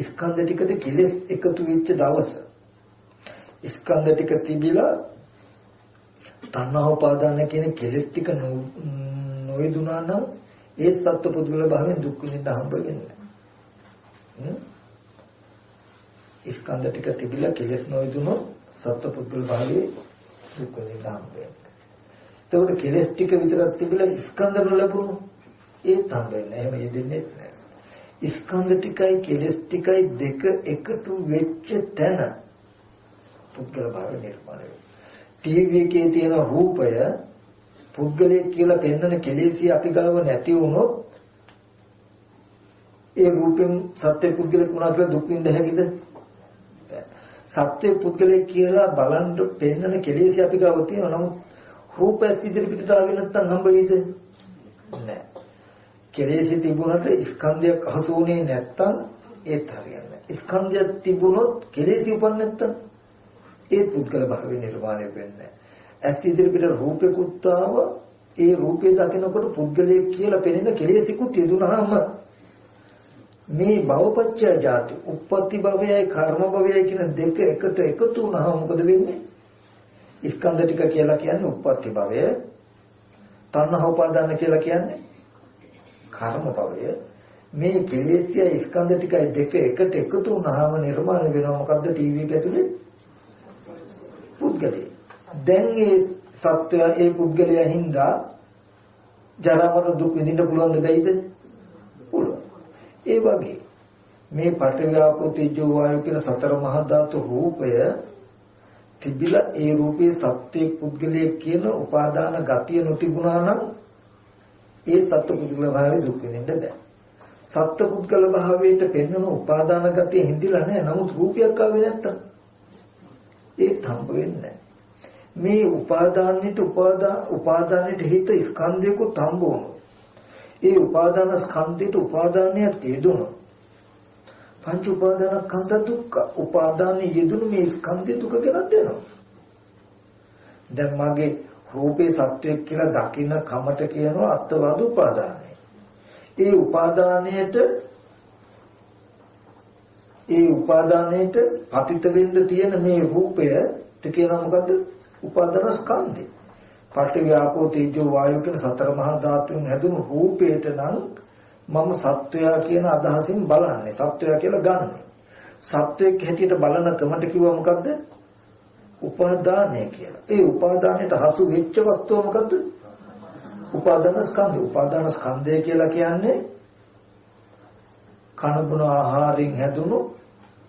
ස්කන්ධ ටිකට කෙලෙස් එකතු වෙච්ච දවස. ස්කන්ධ ටික තිබිලා තණ්හා උපාදාන කියන කෙලෙස් ටික නොයදුනා නම් ඒ සත්පුද්ගල භාවයෙන් දුක් විඳින්න හම්බ වෙන්නේ. ස්කන්ධ ටික තිබිලා කෙලෙස් නොයදුනොත් සත්පුද්ගල භාවයේ දුක් විඳින්න හම්බ වෙන්නේ. ඒකට කෙලෙස් ටික විතරක් තිබිලා ස්කන්ධ නොලබුණු ඒත් හම්බ වෙන්නේ. එහෙම යෙදෙන්නේ නැහැ. ස්කන්ධ ටිකයි කෙලෙස් ටිකයි දෙක එකතු වෙච්ච තැන පුද්ගල භාවය නිර්මාණය වෙනවා. ටීවී එකේ තියෙන රූපය පුද්ගලයෙක් කියලා පෙන්වන කෙලෙසිය අපි ගාව නැති වුණොත් ඒ රූපෙන් සත්‍ය පුද්ගලෙක් වුණා කියලා දුක් විඳ හැකිද? සත්‍ය පුද්ගලයෙක් කියලා බලන්න පෙන්වන කෙලෙසිය අපි ගාව තියෙනවා. නමුත් රූපය ඉදිරි පිටට ආවෙ නැත්නම් හම්බ වෙයිද? නැහැ. කෙලෙසි තිබුණාට ස්කන්ධයක් අහසුුනේ නැත්නම් ඒත් හරියන්නේ නැහැ. ස්කන්ධයක් තිබුණොත් කෙලෙසි උපන් නැත්නම් ඒ පුද්ගල භාවය නිර්මාණය වෙන්නේ නැහැ. ඇස් ඉදිරි පිට රූපෙකුත් ආව ඒ රූපේ දකිනකොට පුද්ගලයෙක් කියලා පෙනෙන කෙලෙසිකුත් යෙදුනහම මේ භවපච්චය ජාති උප්පත්ති භවයයි කර්ම භවයයි කියන දෙක එකට එකතු වුණාම මොකද වෙන්නේ? ස්කන්ධ ටික කියලා කියන්නේ උප්පත්ති භවය, තණ්හා උපාදාන කියලා කියන්නේ කර්ම භවය. මේ කෙලෙසිය ස්කන්ධ ටිකයි දෙක එකට එකතු වුණාම නිර්මාණය වෙනවා මොකද්ද? ටීවී එක ඇතුලේ පුද්ගලයා. දැන් මේ සත්වය ඒ පුද්ගලයා හින්දා ජරා මරණ දුක් විඳින්න පුළුවන්ද බැයිද? පුළුවන්. ඒ වගේ මේ පඨවි ආපෝ තේජෝ වායු කියන සතර මහා ධාතු රූපය තිබිලා ඒ රූපේ සත්‍ය පුද්ගලයේ කියන උපාදාන ගතිය නොතිබුණා නම් ඒ සත්‍ය පුද්ගල භාවයේ දුක් විඳින්න බෑ. සත්‍ය පුද්ගල භාවයට පෙන්වන උපාදාන ගතිය හිඳිලා නැහැ. නමුත් රූපයක් ආවේ නැත්තම් ඒත් හම්බ වෙන්නේ මේ උපාදානෙට හිත ස්කන්ධයක හම්බ වුණා. ඒ උපාදාන ස්කන්ධයට උපාදානය තේදුණා. පංච උපාදානස්කන්ධ දුක්ඛ. උපාදානයේ යෙදුණු මේ ස්කන්ධය දුක ගැන දෙනවා. දැන් මගේ රූපේ සත්‍යයක් කියලා දකින්න කමට කියනවා අත්වාද උපාදානය. ඒ උපාදානයට පතිත වෙන්න තියෙන මේ රූපයට කියනවා මොකද්ද? උපාදාන ස්කන්ධය. පඨවි ආපෝ තේජෝ වායු කියන සතර මහා ධාතුන් හැදුණු රූපයට නම් මම සත්වයා කියන අදහසින් බලන්නේ. සත්වයා කියලා ගන්නෙ. සත්වයක් හැටියට බලන කමට කිව්වා මොකද්ද? උපාදානය කියලා. ඒ උපාදානයට හසු වෙච්ච වස්තුව මොකද්ද? උපාදාන ස්කන්ධය. උපාදාන ස්කන්ධය කියලා කියන්නේ කන බොන ආහාරයෙන් හැදුණු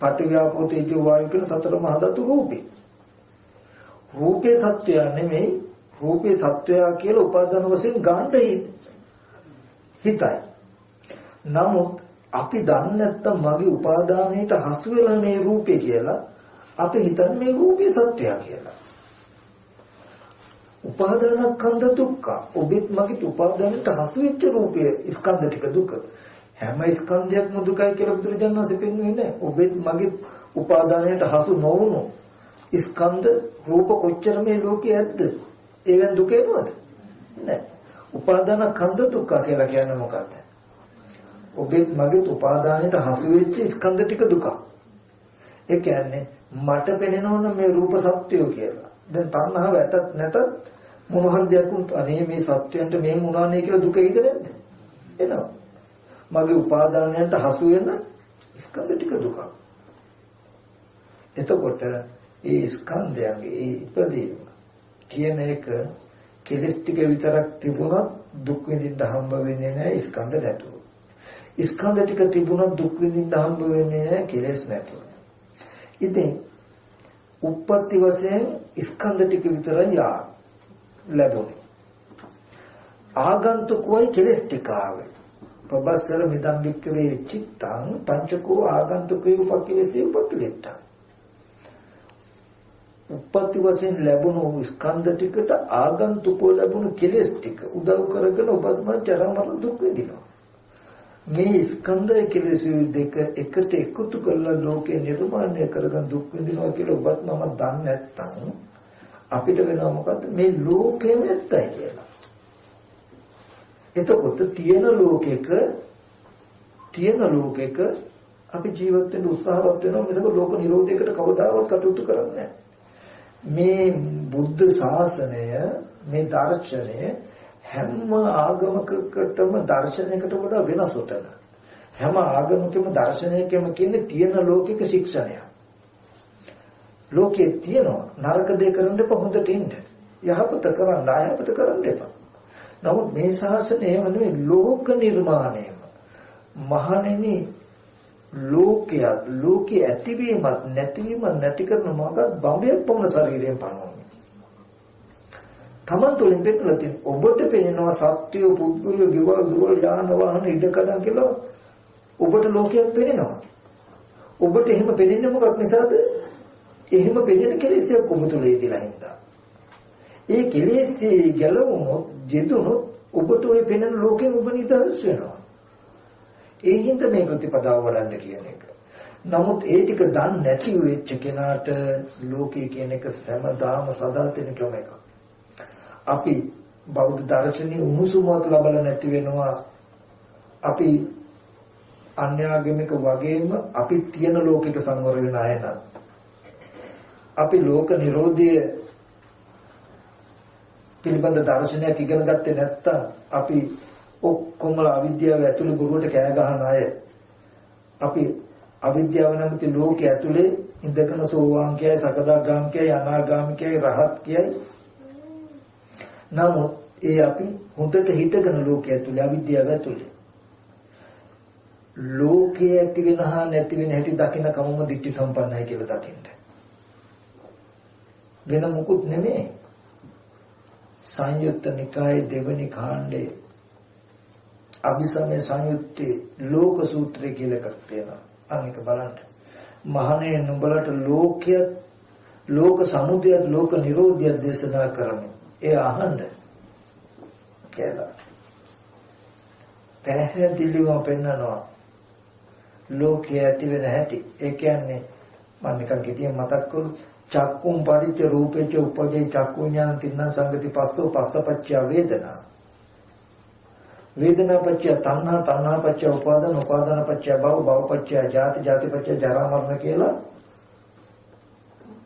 පඨවි ආපෝ තේජෝ වායු කියන සතර මහා ධාතු රූපේ. රූපේ සත්‍යය නෙමෙයි. රූපේ සත්‍යය කියලා උපාදාන වශයෙන් ගන්න හිතයි. නමුත් අපි දන්නේ නැත්තම් මගේ උපාදානයට හසු වෙලා මේ රූපේ කියලා අපි හිතන්නේ මේ රූපේ සත්‍යය කියලා. උපාදානස්කන්ධ දුක්ඛ. ඔබෙත් මගේ උපාදානයට හසු වෙච්ච රූපයේ ස්කන්ධ ටික දුක. හැම ස්කන්ධයක්ම දුකයි කියලා බුදුරජාණන් වහන්සේ පෙන්වන්නේ නැහැ. ඔබෙත් මගේ උපාදානයට හසු නොවුණු ස්කන්ධ රූප කොච්චර මේ ලෝකයේ ඇද්ද? ඒවෙන් දුක එනවද? නැහැ. උපාදානස්කන්ධ දුක්ඛ කියලා කියන්නේ මොකක්ද? ඔබෙත් මගේ උපාදානයට හසු වෙච්ච ස්කන්ධ ටික දුක. ඒ කියන්නේ මට පෙනෙනවනේ මේ රූප සත්‍යය කියලා. දැන් තණ්හාව ඇතත් නැතත් මොන හරි දෙයක් උන්ට අනේ මේ සත්‍යයන්ට මේ මුණානේ කියලා දුක ඉද නැද්ද? එනවා. මගේ උපාදානයන්ට හසු වෙන ස්කන්ධ ටික දුක. එතකොට ඒ ස්කන්ධයන්ගේ ඒ ඉපදීම කියන එක කෙලස් ටික විතරක් තිබුණොත් දුක් විඳින්න හම්බ වෙන්නේ නැහැ ස්කන්ධ නැතුව. ස්කන්ධ ටික තිබුණොත් දුක් විඳින්න හම්බ වෙන්නේ නැහැ කෙලස් නැතුව. ඉතින් උප්පත්ති වශයෙන් ස්කන්ධ ටික විතරයි ලැබුණේ. ආගන්තුකෝයි කෙලස් ටික ආවේ. පබස්සර මිදම් වික්‍රේ චිත්තං පංචකෝ ආගන්තුකේ උපකිලසේ උපකිලෙට්ටං. උප්පත්ති වශයෙන් ලැබුණු ස්කන්ධ ටිකට ආගන්තුකෝ ලැබුණු කෙලස් ටික උදව් කරගෙන ඔබම ජරා මරණ දුක් විඳිනවා. මේ ස්කන්ධය කෙලෙස් දෙක එකට එකතු කරලා ලෝකේ නිර්මාණය කරගෙන දුක් විඳිනවා කියලා ඔබත් මම දන්නේ නැත්නම් අපිට වෙනවා මොකද්ද මේ ලෝකෙම ඇත්තයි කියලා. එතකොට තියෙන ලෝකෙක අපි ජීවත් වෙන්න උත්සාහවත් වෙනවා මිසක ලෝක නිරෝධයකට කවදාවත් කටයුතු කරන්නේ නැහැ. මේ බුද්ධ ශාසනය මේ දර්ශනය හැම ආගමකටම දර්ශනයකට වඩා වෙනස් උතන. හැම ආගමකම දර්ශනයකම කියන්නේ තියෙන ලෝකික ශික්ෂණය. ලෝකයේ තියෙනවා නරක දේ කරන්න එපා හොඳට ඉන්න. යහපත කරන්න අයහපත කරන්න එපා. නමුත් මේ ශාසනය වනේ ලෝක නිර්මාණයම මහණෙනි ලෝකයේ ඇතිවීමත් නැතිවීමත් නැති කරන මොකක්ද බඹයක් පොම ශරීරයෙන් පනවන්නේ. තමන් තුළින් පෙන්නලා තියෙන ඔබට පෙනෙනවා සත්‍ය පුද්ගලය ගෙවල් දුවල් යාන වාහන ඉඩකඩම් කියලා ඔබට ලෝකයක් පෙනෙනවා. ඔබට එහෙම පෙනෙන්නේ මොකක් නිසාද? එහෙම පෙනෙන කෙලෙසයක් ඔබ තුළ ඉදලා හින්දා. ඒ කෙලෙසේ ගැලවුණොත් ජීදුනොත් ඔබට ওই පෙනෙන ලෝකයෙන් ඔබ නිදහස් වෙනවා. ඒ හින්දා මේ ප්‍රතිපදාව වඩන්න කියන එක. නමුත් ඒ ටික දන්නේ නැති වෙච්ච කෙනාට ලෝකය කියන එක සෑමදාම සදාතනිකම එකක්. අපි බෞද්ධ දර්ශනීය උණුසුමක් ලබලා නැති වෙනවා. අපි අන්‍යාගමික වගේම අපි තියෙන ලෝකික සංවර වෙන අය නම් අපි ලෝක නිරෝධය පිළිබඳ දර්ශනයක් ඉගෙන ගත්තේ නැත්නම් අපි ඔක්කොම අවිද්‍යාව ඇතුළේ බොරුවට කෑ ගහන අය. අපි අවිද්‍යාව නැමැති ලෝකයේ ඇතුලේ ඉඳගෙන සෝවාන් කියයි සකදාගාම කියයි අනාගාම කියයි රහත් කියයි. නමුත් ඒ අපි හොඳට හිතගෙන ලෝකයේ ඇතුලේ අවිද්‍යාව ඇතුලේ ලෝකයේ ඇති වෙන හා නැති වෙන හැටි දකින්න කමම දිට්ඨි සම්පන්නයි කියලා දකින්න. වෙන මොකුත් නෙමෙයි. සංයුත්ත නිකායේ දෙවනි කාණ්ඩයේ අභිසමය සංයුත්තේ ලෝක සූත්‍රය කියලා එකක් තියෙනවා. අනික බලන්න. මහණේ නුඹලට ලෝකය ලෝක සමුදය ලෝක නිරෝධය දේශනා කරමි. ඒ අහන්න කියලා. පැහැදිලිව පෙන්නනවා. ලෝකයේ ඇති වෙන හැටි. ඒ කියන්නේ මම නිකන් කිටියෙන් මතක් කළු චක්කුම් පරිච්ඡ රූපේච උපජේ චක්කු ඥාන තින්න සංගති පස්සෝ පස්සපච්චය වේදනා. වේදනා පච්චය තණ්හා තණ්හා පච්චය උපාදාන උපාදාන පච්චය භව භව පච්චය ජාති ජාති පච්චය ජරා මරණ කියලා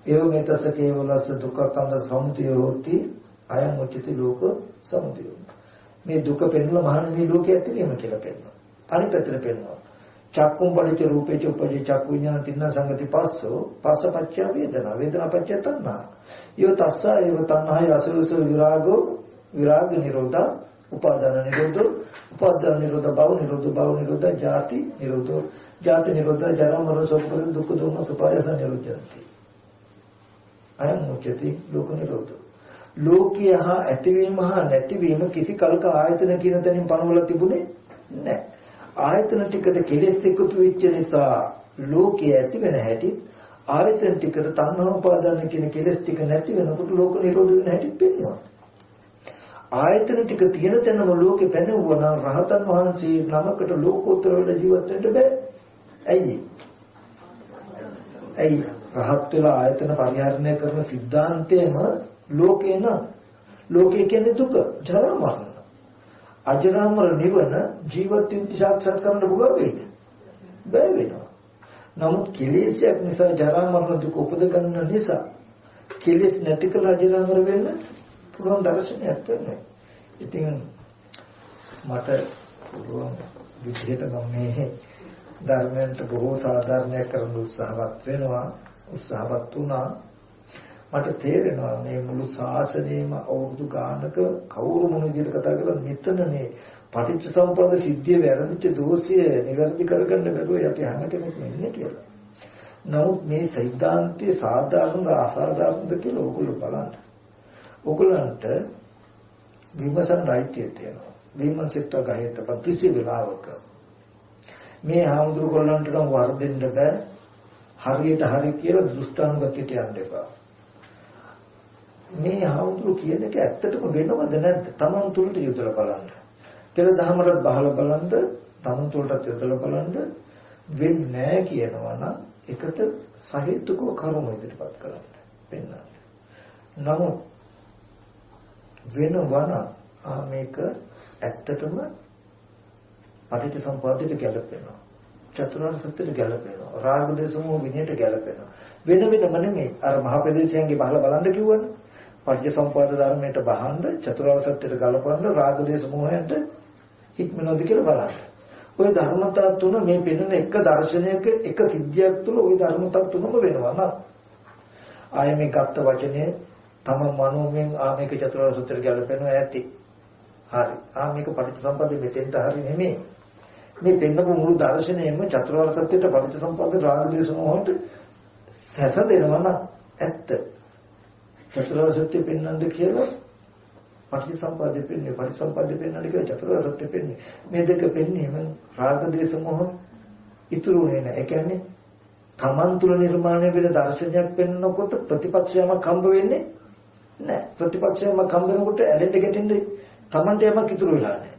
ඒව මේතස කේවලස දුක්ඛ කන්ද සමුදය හොති අයං උච්චති ලෝක සමුදය. මේ දුක පෙන්වලා මහණ මේ ලෝකයේ ඇතිවීම කියලා පෙන්වනවා. අනිත් පැත්තට පෙන්වනවා. චක්කුම් පරිච්ඡ රූපේච උපජේ චක්කු ඥාන තින්න සංගති පස්සෝ පස්සපච්චය වේදනා වේදනා පච්චය තණ්හා. යෝ තස්ස ඒව තණ්හාය අසවස විරාගෝ විරාග නිරෝධා උපාදාන නිරෝධෝ උපාදාන නිරෝධ භව නිරෝධ භව නිරෝධ ජාති නිරෝධෝ ජාති නිරෝධ ජරා මරණ ශෝක පරිදේ දුක්ඛ දෝමන සුපායස නිරෝධයන්ති. අයං උච්චති ලෝක නිරෝධෝ. ලෝකීය හා ඇතිවීම හා නැතිවීම කිසි කලක ආයතන කියන තැනින් පනවලා තිබුණේ නැහැ. ආයතන ටිකට කෙලෙස් එකතු වෙච්ච නිසා ලෝකයේ ඇති වෙන හැටි ආයතන ටිකට තණ්හා උපාදාන කියන කෙලෙස් ටික නැති වෙනකොට ලෝක නිරෝධ වෙන හැටි පෙන්වනවා. ආයතන ටික තියෙන තැනම ලෝකෙ පැනෙවුවා නම් රහතන් වහන්සේ නමකට ලෝකෝත්තර වල ජීවත් වෙන්න බෑ. ඇයි? රහත් වෙලා ආයතන පරිහරණය කරන සිද්ධාන්තයම ලෝකේ නම් ලෝකේ කියන්නේ දුක, ජරා මරණ. අජරාමර නිවන ජීවත් වෙන්න සාක්ෂාත් කරන්න පුළුවන් වෙයිද? බැහැ වෙනවා. නමුත් කෙලෙසයක් නිසා ජරා මරණ දුක උපද ගන්න නිසා කෙලෙස් නැති කළ අජරාමර වෙන්න පුළුවන් දර්ශනයක් තමයි. ඉතින් මට පුළුවන් විදිහට මම මේ ධර්මයන්ට බොහෝ සාධාරණයක් කරන්න උත්සාහවත් වුණා. මට තේරෙනවා මේ මුළු ශාසනයම අවුරුදු ගානක කවුරු මොන විදිහට කතා කරලා මෙතන මේ පටිච්චසමුප්පාද සිද්ධිය වැරදිච්ච දෝෂය නිවැරදි කරගන්න බැරුව අපි හැම කෙනෙක්ම ඉන්නේ කියලා. නමුත් මේ සිද්ධාන්තයේ සාධාරණද අසාධාරණද කියලා ඕගොල්ලෝ බලන්න. ඕගොල්ලන්ට විමසන රයිටිය තියෙනවා. විමසිත ගහේත කිසි වෙලාවක මේ ආමුදුරු කොල්ලන්ට නම් වර්ධෙන්න බෑ. හරියට හරි කියලා දෘෂ්ටානුගතයට යන්න එපා. මේ ආමුදුරු කියන එක ඇත්තටම වෙනවද නැද්ද? Taman තුලට යොදලා බලන්න. පෙර දහමකට බහලා බලන්න, තමන් තුළටත් යොදලා බලන්න වෙන්නේ නැහැ කියනවා නම් එකට සහේතුකව කර්ම ඉදිරිපත් කරන්න වෙනවා. නමුත් වෙනවන මේක ඇත්තටම පටිච්චසමුප්පාදයට ගැලපෙනවා. චතුරාර්ය සත්‍යයට ගැලපෙනවා. රාග දේශ මොහ විනයට ගැලපෙනවා. වෙන වෙනම නෙමෙයි. අර මහ ප්‍රදේශයන්ගේ බහලා බලන්න කිව්වනේ. පටිච්චසමුප්පාද ධර්මයට බහන්න චතුරාර්ය සත්‍යයට ගලපන්න රාග දේශ මොහයට හික්මනොද කියලා බලන්න. ওই ධර්මතා තුන මේ පෙනෙන එක දර්ශනයක එක සිද්ධියක් තුළ ওই ධර්මතා තුනම වෙනවා නේද? ආයේ මේ ගත්ත වචනේ තම මනෝමයෙන් මේක චතුරාර්ය සත්‍යයට ගැලපෙනවා ඇති. හරි. මේක පටිච්චසමුප්පාදෙ මෙතෙන්ට හරි නෙමෙයි. මේ පෙන්නපු මුළු දර්ශනයම චතුරාර්ය සත්‍යයට පටිච්චසමුප්පාද රාග දේශ මොහොත සැසදෙනවා නම් ඇත්ත. චතුරාර්ය සත්‍ය පෙන්වන්න කියලා පටිච්චසමුප්පාදෙ පෙන්වන්නේ පටිච්චසමුප්පාදෙ පෙන්වන්න කියලා චතුරාර්ය සත්‍ය පෙන්වන්නේ. මේ දෙක පෙන්වීම රාග දේශ මොහ ඉතුරුනේ නැහැ. ඒ කියන්නේ තමන් තුළ නිර්මාණය වෙන දර්ශනයක් පෙන්වනකොට ප්‍රතිපක්ෂයමක් හම්බ වෙන්නේ නැහැ. ප්‍රතිපක්ෂයමක් හම්බ වෙනකොට ඇලෙන්න ගැටෙන්න තමන්ට යමක් ඉතුරු වෙලා නැහැ.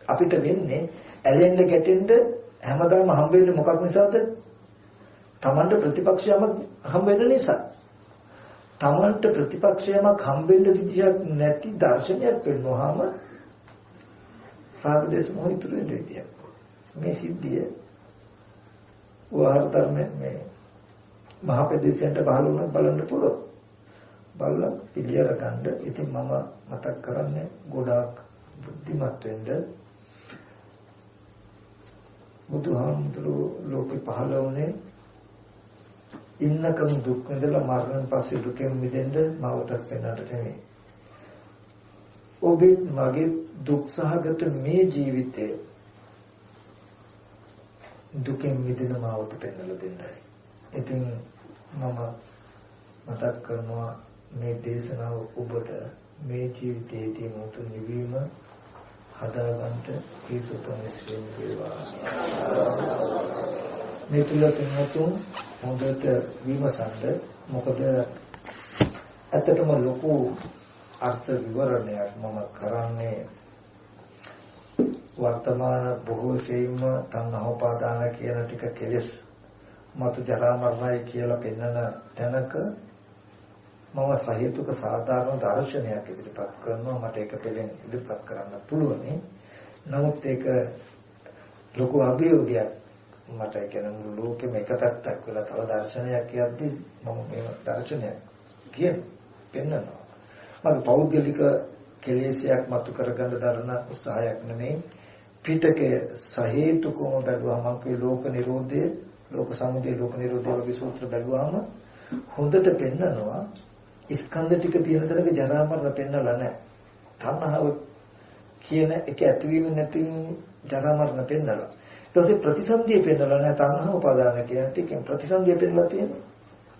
අපිට වෙන්නේ ඇලෙන්න ගැටෙන්න හැමදාම හම්බ වෙන්නේ මොකක් නිසාද? තමන්ට ප්‍රතිපක්ෂයමක් හම්බ වෙන නිසා. තමන්ට ප්‍රතිපක්ෂයමක් හම්බ වෙන්න විදියක් නැති දර්ශනයක් පෙන්වුවාම රාග දේශ මොහ ඉතුරු වෙන විදියක්. මේ සිද්ධිය වහර ධර්මයේ මේ මහ ප්‍රදේශයන්ට බහලුණා බලන්න පුළුවන්. බලලා පිළියර ගන්න. ඉතින් මම මතක් කරන්නේ ගොඩාක් බුද්ධිමත් වෙන්න. බුදුහාමුදුරුවෝ ලෝකෙ පහළ වුණේ ඉන්නකම් දුක් විඳලා මරණයෙන් පස්සේ දුකෙන් මිදෙන්න මාවතක් වෙනට නෙමෙයි. ඔබේ මගේ දුක් සහගත මේ ජීවිතයේ දුකෙන් මිදෙන මාවත පෙන්වලා දෙන්නයි. ඉතින් මම මතක් කරනවා මේ දේශනාව ඔබට මේ ජීවිතයේදී මුතු නිවීම හදාගන්න හේතුතුන් විශ්වෙන් වේවා. මේ තුල තුන් හොඳට විමසන්න. මොකද ඇත්තටම ලොකු අර්ථ විවරණයක් මම කරන්නේ වර්තමාන බොහෝ සෙයින්ම තණ්හෝපාදාන කියන ටික කෙලෙස් මතු ජරා මරණයි කියලා පෙන්වන තැනක මම සහේතුක සාධාරණ දර්ශනයක් ඉදිරිපත් කරනවා. මට ඒක පිළිෙන් ඉදිරිපත් කරන්න පුළුවන්. නමුත් ඒක ලොකු අභියෝගයක්. මට කියන මුළු ලෝකෙම එක පැත්තක් වෙලා තව දර්ශනයක් කියද්දී මම මේ දර්ශනයක් පෙන්වනවා. මම පෞද්ගලික කෙලෙසයක් මතු කරගන්න දරන උත්සාහයක් නෙමෙයි. පිටකයේ සහේතුකම බැලුවම අපේ ලෝක නිරෝධය, ලෝක සමුදය, ලෝක නිරෝධය වගේ සූත්‍ර බැලුවම හොඳට පෙන්නනවා ස්කන්ධ ටික තියෙන තැනක ජරා මරණ පෙන්නලා නැහැ. තණ්හාව කියන එක ඇතිවීම නැතිවීම ජරා මරණ පෙන්නලා. ඊට පස්සේ ප්‍රතිසන්දිය පෙන්නලා නැහැ. තණ්හා උපාදාන කියන ටිකෙන් ප්‍රතිසන්දිය පෙන්නලා තියෙන්නේ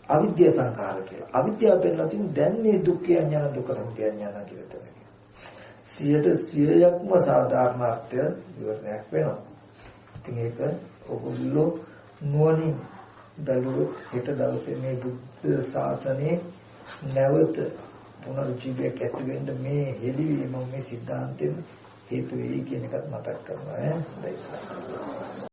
අවිද්‍යා සංඛාර කියලා. අවිද්‍යාව පෙන්නලා තියෙන්නේ දැන් මේ දුක්ඛ අඥාන දුක්ඛ සමුදය අඥාන කියලා තමයි. 100%ක්ම සාධාරණ අර්ථය විවරණයක් වෙනවා. ඉතින් ඒක ඔගොල්ලෝ නුවණින් බැලුවොත් හෙට දවසේ මේ බුද්ධ ශාසනයේ නැවත පුනරුජීවයක් ඇති වෙන්න මේ හෙළිවීම මේ සිද්ධාන්තෙම හේතු වෙයි කියන එකත් මතක් කරනවා ඈ.